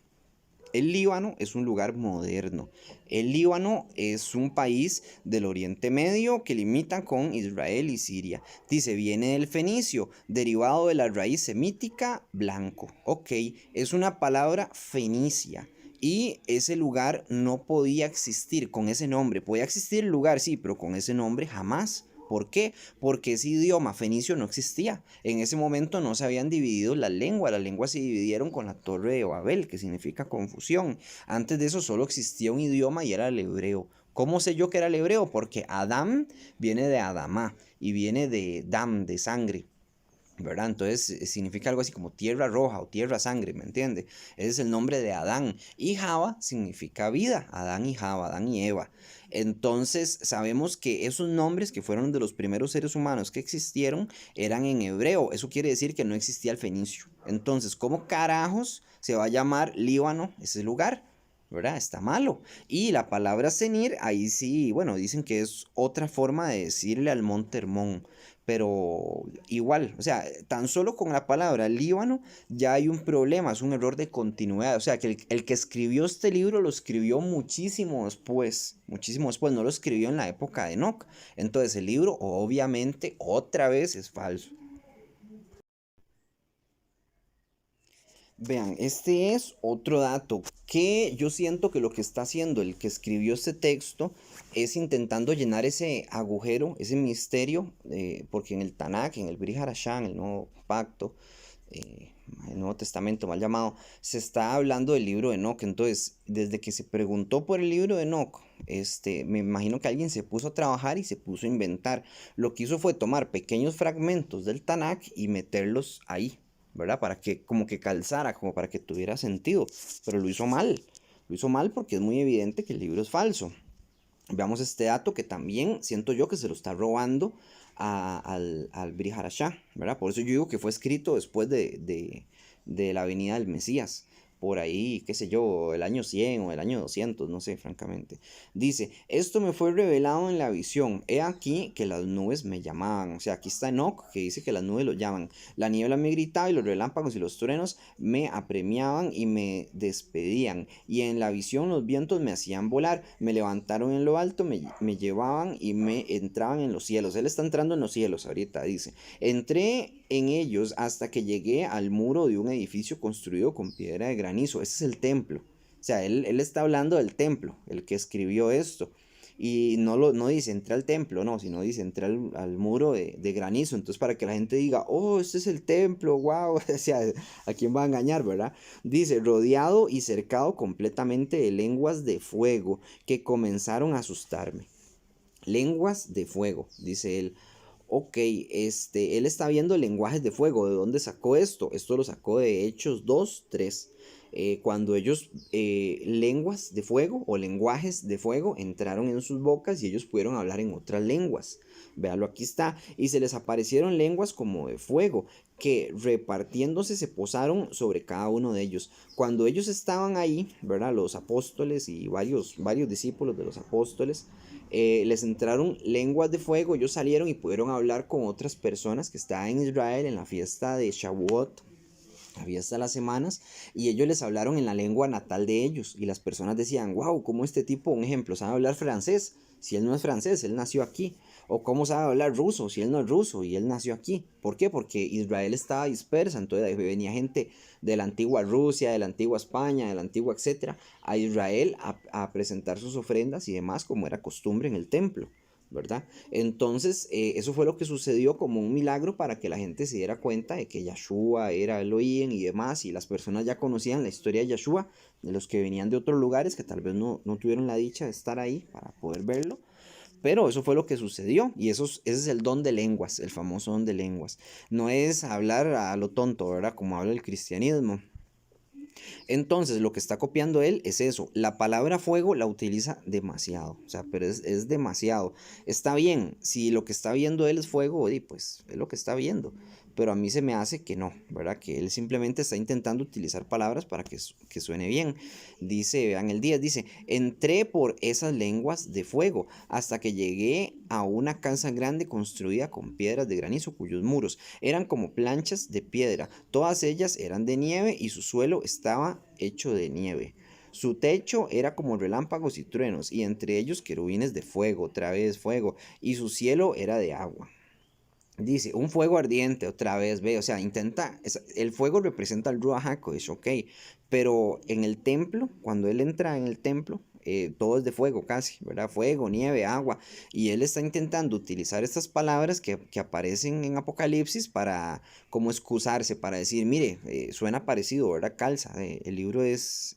El Líbano es un lugar moderno. El Líbano es un país del Oriente Medio que limita con Israel y Siria. Dice, viene del fenicio, derivado de la raíz semítica blanco. Ok, es una palabra fenicia. Y ese lugar no podía existir con ese nombre. Podía existir el lugar, sí, pero con ese nombre jamás. ¿Por qué? Porque ese idioma fenicio no existía. En ese momento no se habían dividido las lenguas se dividieron con la Torre de Babel, que significa confusión. Antes de eso solo existía un idioma y era el hebreo. ¿Cómo sé yo que era el hebreo? Porque Adam viene de Adamá y viene de Dam, de sangre. ¿Verdad? Entonces significa algo así como tierra roja o tierra sangre, ¿me entiende? Ese es el nombre de Adán. Y Java significa vida, Adán y Java, Adán y Eva. Entonces sabemos que esos nombres que fueron de los primeros seres humanos que existieron eran en hebreo. Eso quiere decir que no existía el fenicio. Entonces, ¿cómo carajos se va a llamar Líbano ese lugar? ¿Verdad? Está malo. Y la palabra senir, ahí sí, bueno, dicen que es otra forma de decirle al monte Hermón. Pero igual, o sea, tan solo con la palabra Líbano ya hay un problema, es un error de continuidad. O sea, que el que escribió este libro lo escribió muchísimo después, no lo escribió en la época de Enoch. Entonces el libro obviamente otra vez es falso. Vean, este es otro dato que yo siento que lo que está haciendo el que escribió este texto es intentando llenar ese agujero, ese misterio, porque en el Tanakh, en el Brit Hadashah, en el Nuevo Pacto, el Nuevo Testamento mal llamado, se está hablando del libro de Enoch. Entonces, desde que se preguntó por el libro de Enoch, me imagino que alguien se puso a trabajar y se puso a inventar. Lo que hizo fue tomar pequeños fragmentos del Tanakh y meterlos ahí, ¿verdad? Para que como que calzara, como para que tuviera sentido. Pero lo hizo mal. Lo hizo mal porque es muy evidente que el libro es falso. Veamos este dato que también siento yo que se lo está robando al Briharashá, ¿verdad? Por eso yo digo que fue escrito después de la venida del Mesías, por ahí, qué sé yo, el año 100 o el año 200, no sé, francamente. Dice, esto me fue revelado en la visión, he aquí que las nubes me llamaban, o sea, aquí está Enoch que dice que las nubes lo llaman, la niebla me gritaba y los relámpagos y los truenos me apremiaban y me despedían, y en la visión los vientos me hacían volar, me levantaron en lo alto, me llevaban y me entraban en los cielos. Él está entrando en los cielos ahorita, dice. Entré en ellos hasta que llegué al muro de un edificio construido con piedra de granizo. Ese es el templo. O sea, él está hablando del templo, el que escribió esto. Y no dice entré al templo, no, sino dice entré al muro de granizo. Entonces, para que la gente diga, oh, este es el templo, wow. O sea, ¿a quién va a engañar, verdad? Dice, rodeado y cercado completamente de lenguas de fuego que comenzaron a asustarme. Lenguas de fuego, dice él. Ok, él está viendo lenguajes de fuego. ¿De dónde sacó esto? Esto lo sacó de Hechos 2 3. Cuando ellos, lenguas de fuego o lenguajes de fuego entraron en sus bocas y ellos pudieron hablar en otras lenguas. Véalo, aquí está. Y se les aparecieron lenguas como de fuego, que repartiéndose se posaron sobre cada uno de ellos. Cuando ellos estaban ahí, ¿verdad? Los apóstoles y varios discípulos de los apóstoles, les entraron lenguas de fuego, ellos salieron y pudieron hablar con otras personas que estaban en Israel en la fiesta de Shavuot, la fiesta de las semanas, y ellos les hablaron en la lengua natal de ellos, y las personas decían, wow, ¿cómo este tipo, un ejemplo, sabe hablar francés? Si él no es francés, él nació aquí. O cómo sabe hablar ruso, si él no es ruso y él nació aquí. ¿Por qué? Porque Israel estaba dispersa, entonces venía gente de la antigua Rusia, de la antigua España, de la antigua etcétera, a Israel a presentar sus ofrendas y demás, como era costumbre en el templo, ¿verdad? Entonces, eso fue lo que sucedió como un milagro para que la gente se diera cuenta de que Yahshua era Elohim y demás, y las personas ya conocían la historia de Yahshua, de los que venían de otros lugares que tal vez no tuvieron la dicha de estar ahí para poder verlo. Pero eso fue lo que sucedió y ese es el don de lenguas, el famoso don de lenguas. No es hablar a lo tonto, ¿verdad? Como habla el cristianismo. Entonces, lo que está copiando él es eso. La palabra fuego la utiliza demasiado. O sea, pero es demasiado. Está bien, si lo que está viendo él es fuego, pues es lo que está viendo. Pero a mí se me hace que no, ¿verdad? Que él simplemente está intentando utilizar palabras para que suene bien. Dice, vean el 10, dice, entré por esas lenguas de fuego hasta que llegué a una casa grande construida con piedras de granizo cuyos muros eran como planchas de piedra. Todas ellas eran de nieve y su suelo estaba hecho de nieve. Su techo era como relámpagos y truenos, y entre ellos querubines de fuego, otra vez fuego, y su cielo era de agua. Dice, un fuego ardiente, otra vez, ve, o sea, el fuego representa el Ruach HaKodesh, ok, pero en el templo, cuando él entra en el templo, todo es de fuego casi, ¿verdad? Fuego, nieve, agua, y él está intentando utilizar estas palabras que aparecen en Apocalipsis para como excusarse, para decir, mire, suena parecido, ¿verdad? Calza, el libro es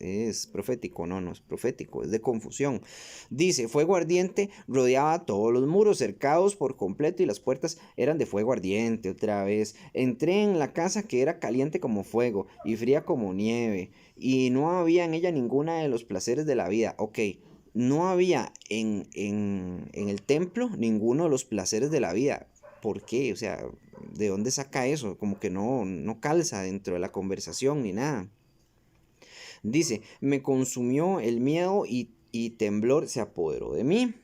profético, no es profético, es de confusión. Dice, fuego ardiente rodeaba todos los muros cercados por completo y las puertas eran de fuego ardiente otra vez. Entré en la casa que era caliente como fuego y fría como nieve y no había en ella ninguna de los placeres de la vida. Ok, no había en el templo ninguno de los placeres de la vida. ¿Por qué? O sea, ¿de dónde saca eso? Como que no calza dentro de la conversación ni nada. Dice, me consumió el miedo y temblor se apoderó de mí.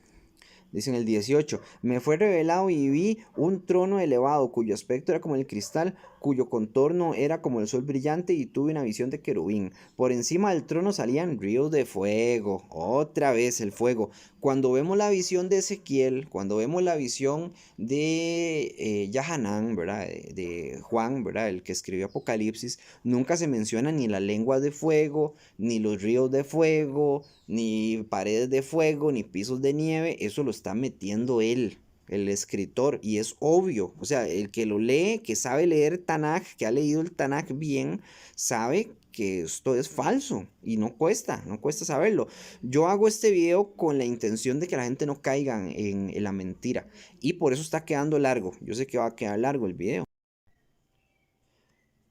Dice en el 18, me fue revelado y vi un trono elevado cuyo aspecto era como el cristal, cuyo contorno era como el sol brillante y tuve una visión de querubín. Por encima del trono salían ríos de fuego, otra vez el fuego. Cuando vemos la visión de Ezequiel, cuando vemos la visión de Yahanán, ¿verdad? De Juan, ¿verdad? El que escribió Apocalipsis, nunca se menciona ni la lengua de fuego, ni los ríos de fuego, ni paredes de fuego, ni pisos de nieve. Eso lo está metiendo él, el escritor, y es obvio. O sea, el que lo lee, que sabe leer Tanakh, que ha leído el Tanakh bien, sabe que esto es falso y no cuesta saberlo. Yo hago este video con la intención de que la gente no caiga en la mentira y por eso está quedando largo. Yo sé que va a quedar largo el video.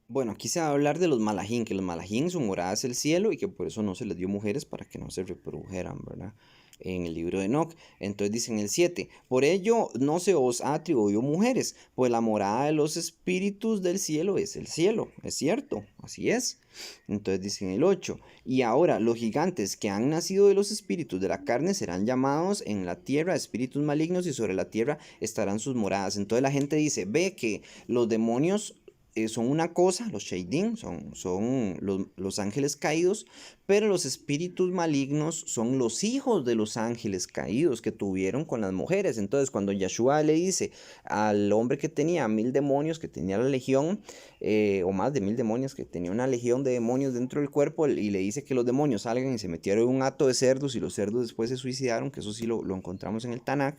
Bueno, aquí se va a hablar de los malajín, que los malajín su morada es el cielo y que por eso no se les dio mujeres para que no se reprodujeran, ¿verdad? en el libro de Enoc. Entonces dice en el 7, por ello no se os ha atribuido mujeres, pues la morada de los espíritus del cielo es el cielo. Es cierto, así es. Entonces dice en el 8, y ahora los gigantes que han nacido de los espíritus de la carne serán llamados en la tierra espíritus malignos y sobre la tierra estarán sus moradas. Entonces la gente dice, ve que los demonios son una cosa, los Shaidim son los ángeles caídos, pero los espíritus malignos son los hijos de los ángeles caídos que tuvieron con las mujeres. Entonces cuando Yeshua le dice al hombre que tenía 1000 demonios, que tenía la legión, o más de 1000 demonios, que tenía una legión de demonios dentro del cuerpo, y le dice que los demonios salgan y se metieron en un hato de cerdos, y los cerdos después se suicidaron, que eso sí lo encontramos en el Tanakh.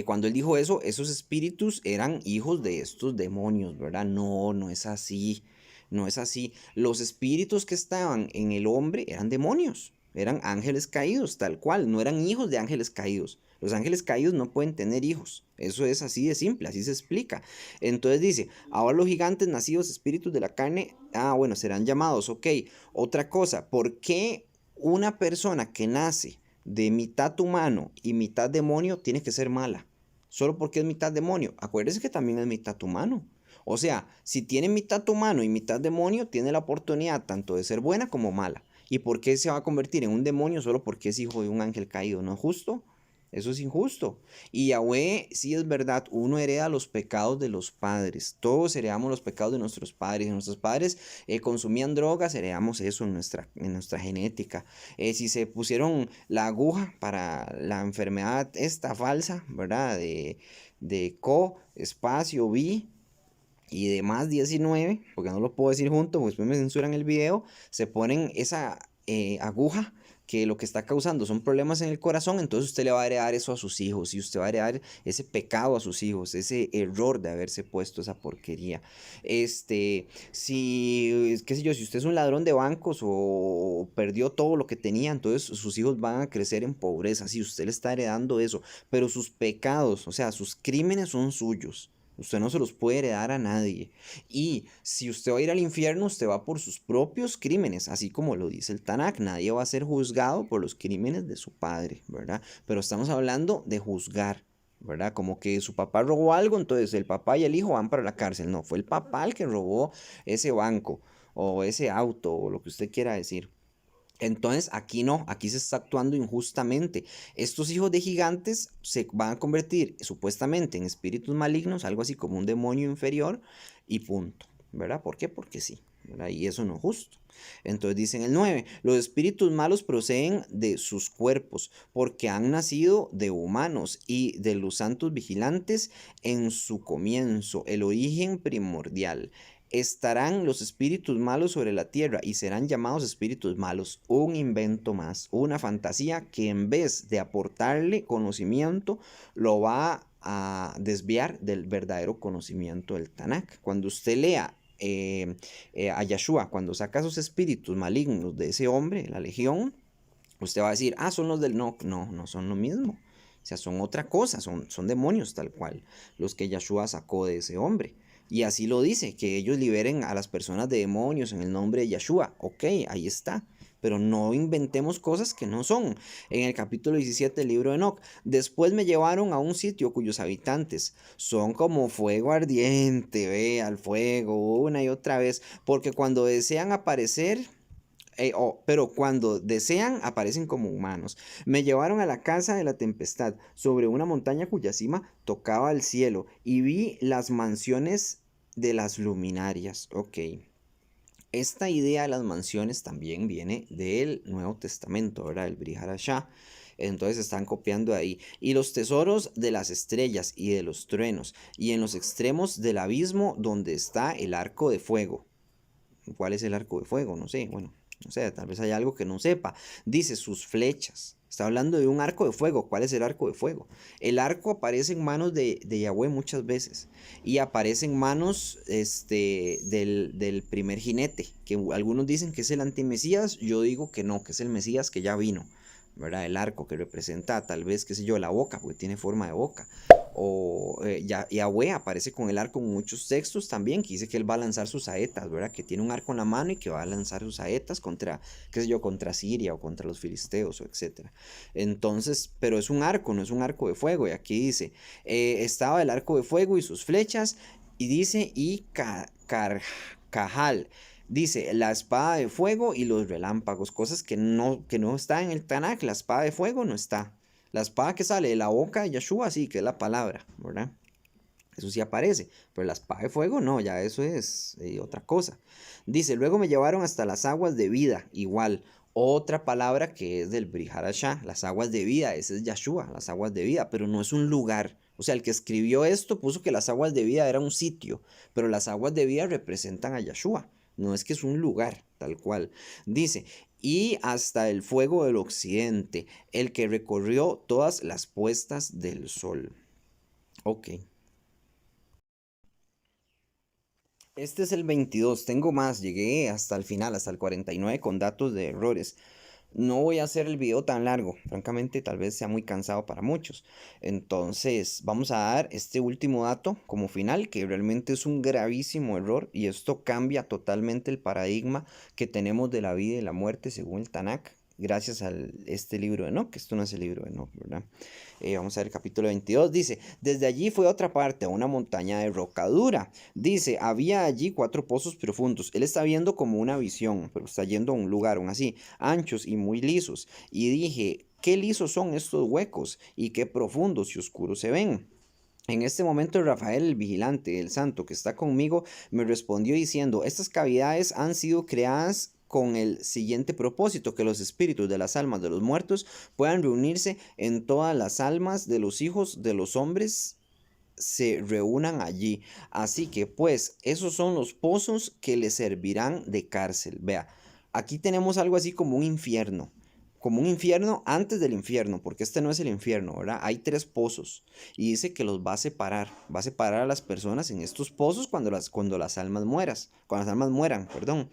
Cuando él dijo eso, esos espíritus eran hijos de estos demonios, ¿verdad? No, no es así, no es así. Los espíritus que estaban en el hombre eran demonios, eran ángeles caídos, tal cual, no eran hijos de ángeles caídos. Los ángeles caídos no pueden tener hijos, eso es así de simple, así se explica. Entonces dice, ahora los gigantes nacidos espíritus de la carne, bueno, serán llamados, ok. Otra cosa, ¿por qué una persona que nace de mitad humano y mitad demonio tiene que ser mala? Solo porque es mitad demonio. Acuérdense que también es mitad humano. O sea, si tiene mitad humano y mitad demonio, tiene la oportunidad tanto de ser buena como mala. ¿Y por qué se va a convertir en un demonio solo porque es hijo de un ángel caído? ¿No es justo? Eso es injusto. Y Yahweh, sí es verdad, uno hereda los pecados de los padres. Todos heredamos los pecados de nuestros padres. Si nuestros padres consumían drogas, heredamos eso en nuestra genética. Si se pusieron la aguja para la enfermedad esta falsa, ¿verdad? De CO, espacio, B y demás 19, porque no lo puedo decir junto, pues después me censuran el video, se ponen esa aguja que lo que está causando son problemas en el corazón, entonces usted le va a heredar eso a sus hijos, y usted va a heredar ese pecado a sus hijos, ese error de haberse puesto esa porquería. Si, qué sé yo, si usted es un ladrón de bancos o perdió todo lo que tenía, entonces sus hijos van a crecer en pobreza, si usted le está heredando eso, pero sus pecados, o sea, sus crímenes son suyos. Usted no se los puede heredar a nadie. Y si usted va a ir al infierno, usted va por sus propios crímenes, así como lo dice el Tanakh. Nadie va a ser juzgado por los crímenes de su padre, ¿verdad? Pero estamos hablando de juzgar, ¿verdad? Como que su papá robó algo, entonces el papá y el hijo van para la cárcel. No, fue el papá el que robó ese banco o ese auto o lo que usted quiera decir. Entonces aquí no, aquí se está actuando injustamente. Estos hijos de gigantes se van a convertir supuestamente en espíritus malignos, algo así como un demonio inferior, y punto, ¿verdad? ¿Por qué? Porque sí, ¿verdad? Y eso no es justo. Entonces dice en el 9, los espíritus malos proceden de sus cuerpos, porque han nacido de humanos y de los santos vigilantes en su comienzo, el origen primordial. Estarán los espíritus malos sobre la tierra y serán llamados espíritus malos. Un invento más, una fantasía que en vez de aportarle conocimiento, lo va a desviar del verdadero conocimiento del Tanakh. Cuando usted lea a Yeshua, cuando saca esos espíritus malignos de ese hombre, la legión, usted va a decir, son los del no, no son lo mismo. O sea, son otra cosa, son demonios tal cual, los que Yeshua sacó de ese hombre. Y así lo dice, que ellos liberen a las personas de demonios en el nombre de Yeshua. Ok, ahí está. Pero no inventemos cosas que no son. En el capítulo 17 del libro de Enoc, después me llevaron a un sitio cuyos habitantes son como fuego ardiente, ve, al fuego, una y otra vez, porque cuando desean aparecer... pero cuando desean aparecen como humanos. Me llevaron a la casa de la tempestad, sobre una montaña cuya cima tocaba al cielo, y vi las mansiones de las luminarias. Ok. Esta idea de las mansiones también viene del Nuevo Testamento, ¿verdad? El Brit Hadashah. Entonces están copiando ahí. Y los tesoros de las estrellas y de los truenos, y en los extremos del abismo donde está el arco de fuego. ¿Cuál es el arco de fuego? No sé, bueno, no sé, tal vez hay algo que no sepa. Dice sus flechas. Está hablando de un arco de fuego. ¿Cuál es el arco de fuego? El arco aparece en manos de Yahweh muchas veces. Y aparece en manos del primer jinete. Que algunos dicen que es el antimesías. Yo digo que no, que es el Mesías que ya vino, ¿verdad? El arco que representa tal vez, qué sé yo, la boca, porque tiene forma de boca. o Yahweh aparece con el arco en muchos textos también, que dice que él va a lanzar sus saetas, ¿verdad? Que tiene un arco en la mano y que va a lanzar sus saetas contra, qué sé yo, contra Siria o contra los filisteos o etcétera. Entonces, pero es un arco, no es un arco de fuego. Y aquí dice, estaba el arco de fuego y sus flechas, y dice, Cajal. Dice, la espada de fuego y los relámpagos, cosas que no está en el Tanakh. La espada de fuego no está. La espada que sale de la boca de Yeshua, sí, que es la palabra, ¿verdad? Eso sí aparece, pero la espada de fuego no, ya eso es otra cosa. Dice, luego me llevaron hasta las aguas de vida, igual, otra palabra que es del Briharashá, las aguas de vida, ese es Yeshua, las aguas de vida, pero no es un lugar. O sea, el que escribió esto puso que las aguas de vida era un sitio, pero las aguas de vida representan a Yeshua. No es que es un lugar, tal cual. Dice, y hasta el fuego del occidente, el que recorrió todas las puestas del sol. Ok. Este es el 22, tengo más, llegué hasta el final, hasta el 49 con datos de errores. No voy a hacer el video tan largo, francamente tal vez sea muy cansado para muchos. Entonces vamos a dar este último dato como final, que realmente es un gravísimo error y esto cambia totalmente el paradigma que tenemos de la vida y la muerte según el Tanakh. Gracias a este libro de Enoch, que esto no es el libro de Enoch, ¿verdad? Vamos a ver el capítulo 22. Dice, desde allí fue a otra parte, a una montaña de roca dura. Dice, había allí 4 pozos profundos. Él está viendo como una visión, pero está yendo a un lugar, aún así, anchos y muy lisos. Y dije, qué lisos son estos huecos y qué profundos y oscuros se ven. En este momento Rafael, el vigilante, el santo que está conmigo, me respondió diciendo, estas cavidades han sido creadas con el siguiente propósito, que los espíritus de las almas de los muertos puedan reunirse en todas las almas de los hijos de los hombres se reúnan allí. Así que pues esos son los pozos que les servirán de cárcel. Vea, aquí tenemos algo así como un infierno antes del infierno, porque este no es el infierno, ¿verdad? Hay 3 pozos y dice que los va a separar a las personas en estos pozos cuando las almas cuando las almas mueran, perdón.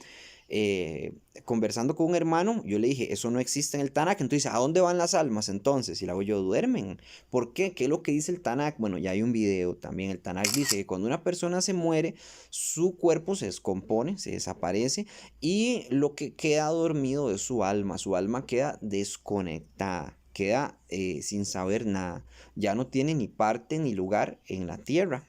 Conversando con un hermano, yo le dije, eso no existe en el Tanakh. Entonces, ¿a dónde van las almas entonces? Y le hago yo, duermen. ¿Por qué? ¿Qué es lo que dice el Tanakh? Bueno, ya hay un video también. El Tanakh dice que cuando una persona se muere, su cuerpo se descompone, se desaparece y lo que queda dormido es su alma queda desconectada. Queda sin saber nada. Ya no tiene ni parte ni lugar en la tierra.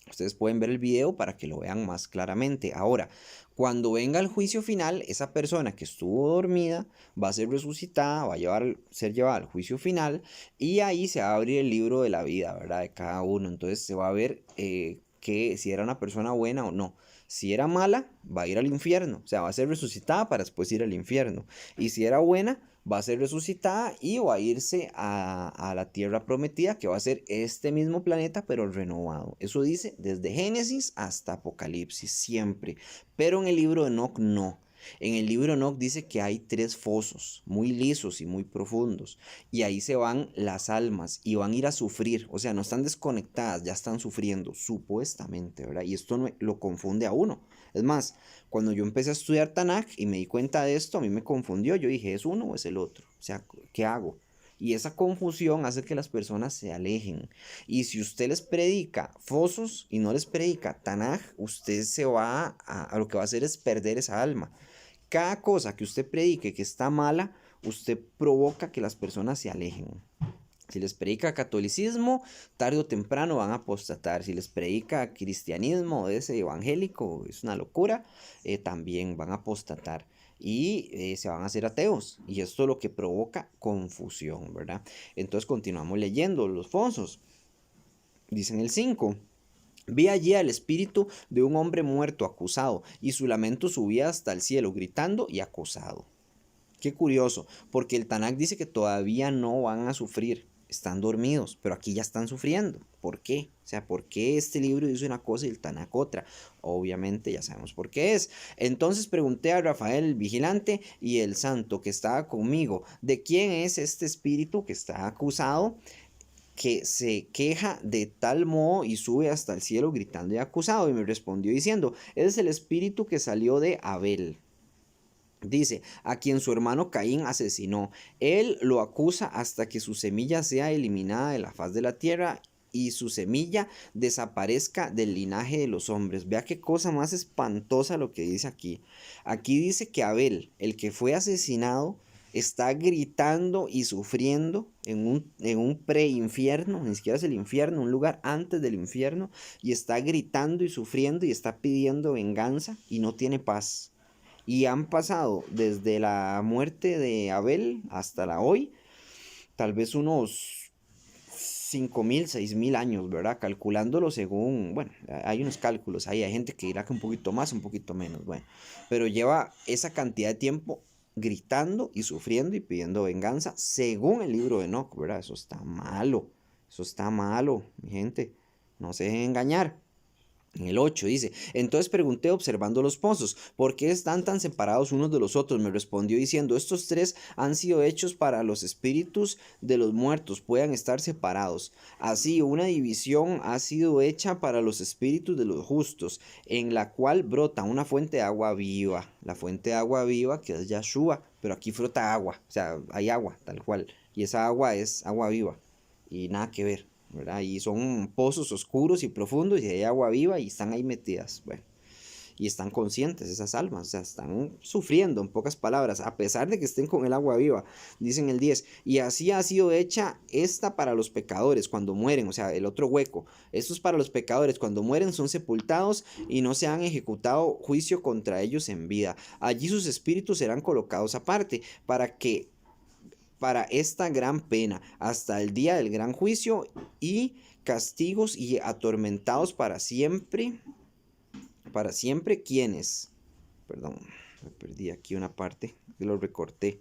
Ustedes pueden ver el video para que lo vean más claramente. Ahora, cuando venga el juicio final, esa persona que estuvo dormida va a ser resucitada, va a ser llevada al juicio final y ahí se va a abrir el libro de la vida, ¿verdad? De cada uno. Entonces se va a ver que si era una persona buena o no. Si era mala, va a ir al infierno. O sea, va a ser resucitada para después ir al infierno. Y si era buena, va a ser resucitada y va a irse a la tierra prometida, que va a ser este mismo planeta, pero renovado. Eso dice desde Génesis hasta Apocalipsis, siempre. Pero en el libro de Enoch no. En el libro de Enoch dice que hay 3 fosos, muy lisos y muy profundos. Y ahí se van las almas y van a ir a sufrir. O sea, no están desconectadas, ya están sufriendo, supuestamente, ¿verdad? Y esto lo confunde a uno. Es más, cuando yo empecé a estudiar Tanakh y me di cuenta de esto, a mí me confundió. Yo dije, ¿es uno o es el otro? O sea, ¿qué hago? Y esa confusión hace que las personas se alejen. Y si usted les predica fosos y no les predica Tanaj, usted se va a lo que va a hacer es perder esa alma. Cada cosa que usted predique que está mala, usted provoca que las personas se alejen. Si les predica catolicismo, tarde o temprano van a apostatar. Si les predica cristianismo, ese evangélico, es una locura, también van a apostatar. Y se van a hacer ateos. Y esto es lo que provoca confusión, ¿verdad? Entonces continuamos leyendo los fosos. Dicen el 5. Vi allí al espíritu de un hombre muerto acusado, y su lamento subía hasta el cielo, gritando y acusado. Qué curioso, porque el Tanakh dice que todavía no van a sufrir, están dormidos, pero aquí ya están sufriendo. ¿Por qué? O sea, ¿por qué este libro dice una cosa y el Tanakh otra? Obviamente ya sabemos por qué es. Entonces pregunté a Rafael el vigilante y el santo que estaba conmigo, ¿de quién es este espíritu que está acusado, que se queja de tal modo y sube hasta el cielo gritando y acusado? Y me respondió diciendo, es el espíritu que salió de Abel. Dice, a quien su hermano Caín asesinó. Él lo acusa hasta que su semilla sea eliminada de la faz de la tierra y su semilla desaparezca del linaje de los hombres. Vea qué cosa más espantosa lo que dice aquí. Aquí dice que Abel, el que fue asesinado, está gritando y sufriendo en un preinfierno, ni siquiera es el infierno, un lugar antes del infierno, y está gritando y sufriendo y está pidiendo venganza y no tiene paz. Y han pasado desde la muerte de Abel hasta la hoy, tal vez unos 5.000, 6.000 años, ¿verdad? Calculándolo según, bueno, hay unos cálculos, hay gente que dirá que un poquito más, un poquito menos, bueno, pero lleva esa cantidad de tiempo gritando y sufriendo y pidiendo venganza, según el libro de Enoch, ¿verdad? Eso está malo, mi gente, no se dejen engañar. En el 8 dice, entonces pregunté observando los pozos, ¿por qué están tan separados unos de los otros? Me respondió diciendo, estos tres han sido hechos para los espíritus de los muertos, puedan estar separados. Así, una división ha sido hecha para los espíritus de los justos, en la cual brota una fuente de agua viva. La fuente de agua viva que es Yahshua, pero aquí frota agua, o sea, hay agua tal cual, y esa agua es agua viva, y nada que ver, ¿verdad? Y son pozos oscuros y profundos y hay agua viva y están ahí metidas, bueno, y están conscientes esas almas, o sea, están sufriendo, en pocas palabras, a pesar de que estén con el agua viva. Dicen el 10, y así ha sido hecha esta para los pecadores cuando mueren, o sea, el otro hueco, esto es para los pecadores, cuando mueren son sepultados y no se han ejecutado juicio contra ellos en vida. Allí sus espíritus serán colocados aparte, para esta gran pena, hasta el día del gran juicio y castigos y atormentados para siempre, ¿quiénes? Perdón, me perdí aquí una parte, que lo recorté.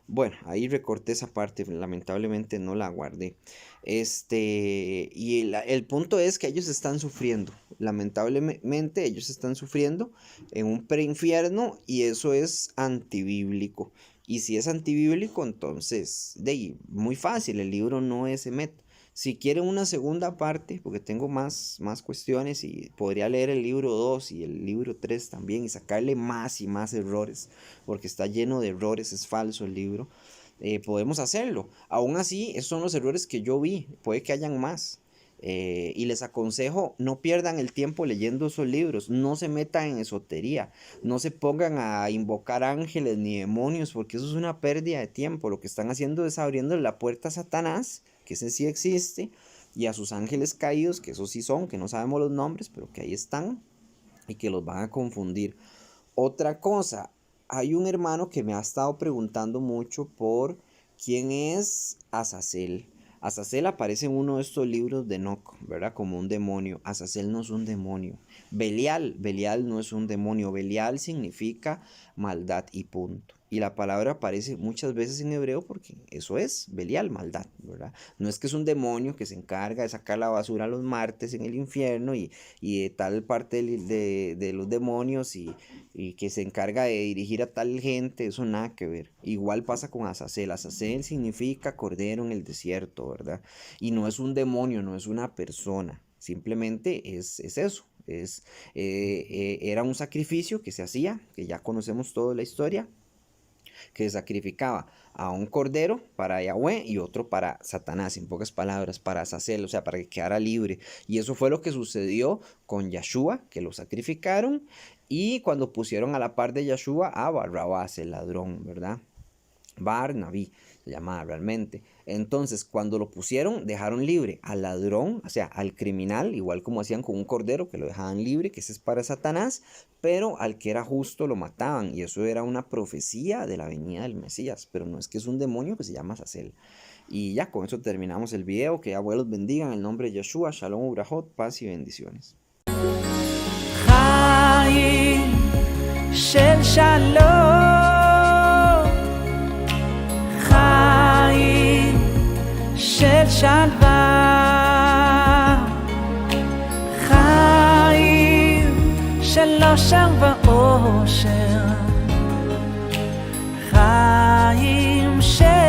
Bueno, ahí recorté esa parte, lamentablemente no la guardé. Y el punto es que ellos están sufriendo, lamentablemente ellos están sufriendo en un preinfierno y eso es antibíblico. Y si es antibíblico, entonces, muy fácil, el libro no es Emet. Si quieren una segunda parte, porque tengo más cuestiones y podría leer el libro 2 y el libro 3 también y sacarle más y más errores, porque está lleno de errores, es falso el libro, podemos hacerlo. Aún así, esos son los errores que yo vi, puede que hayan más. Y les aconsejo, no pierdan el tiempo leyendo esos libros, no se metan en esotería, no se pongan a invocar ángeles ni demonios, porque eso es una pérdida de tiempo. Lo que están haciendo es abriendo la puerta a Satanás, que ese sí existe, y a sus ángeles caídos, que esos sí son, que no sabemos los nombres, pero que ahí están, y que los van a confundir. Otra cosa, hay un hermano que me ha estado preguntando mucho por quién es Azazel. Azazel aparece en uno de estos libros de Enoch, ¿verdad? Como un demonio. Azazel no es un demonio. Belial no es un demonio. Belial significa maldad y punto. Y la palabra aparece muchas veces en hebreo porque eso es Belial, maldad, ¿verdad? No es que es un demonio que se encarga de sacar la basura los martes en el infierno y de tal parte de los demonios y que se encarga de dirigir a tal gente, eso nada que ver. Igual pasa con Azazel. Azazel significa cordero en el desierto, ¿verdad? Y no es un demonio, no es una persona, simplemente es eso. Era un sacrificio que se hacía, que ya conocemos toda la historia, que sacrificaba a un cordero para Yahweh y otro para Satanás, en pocas palabras, para Azazel, o sea, para que quedara libre. Y eso fue lo que sucedió con Yahshua, que lo sacrificaron, y cuando pusieron a la par de Yahshua a Barrabás, el ladrón, ¿verdad? Barnabí se llamaba realmente. Entonces, cuando lo pusieron, dejaron libre al ladrón, o sea, al criminal, igual como hacían con un cordero, que lo dejaban libre, que ese es para Satanás, pero al que era justo lo mataban, y eso era una profecía de la venida del Mesías, pero no es que es un demonio que se llama Azazel. Y ya con eso terminamos el video. Que Yahweh los bendiga en el nombre de Yeshua. Shalom Ubrahot, paz y bendiciones. Shel Shalom, Chaim Shel Shalva, Chaim Shel Osher va'osher, Chaim Shel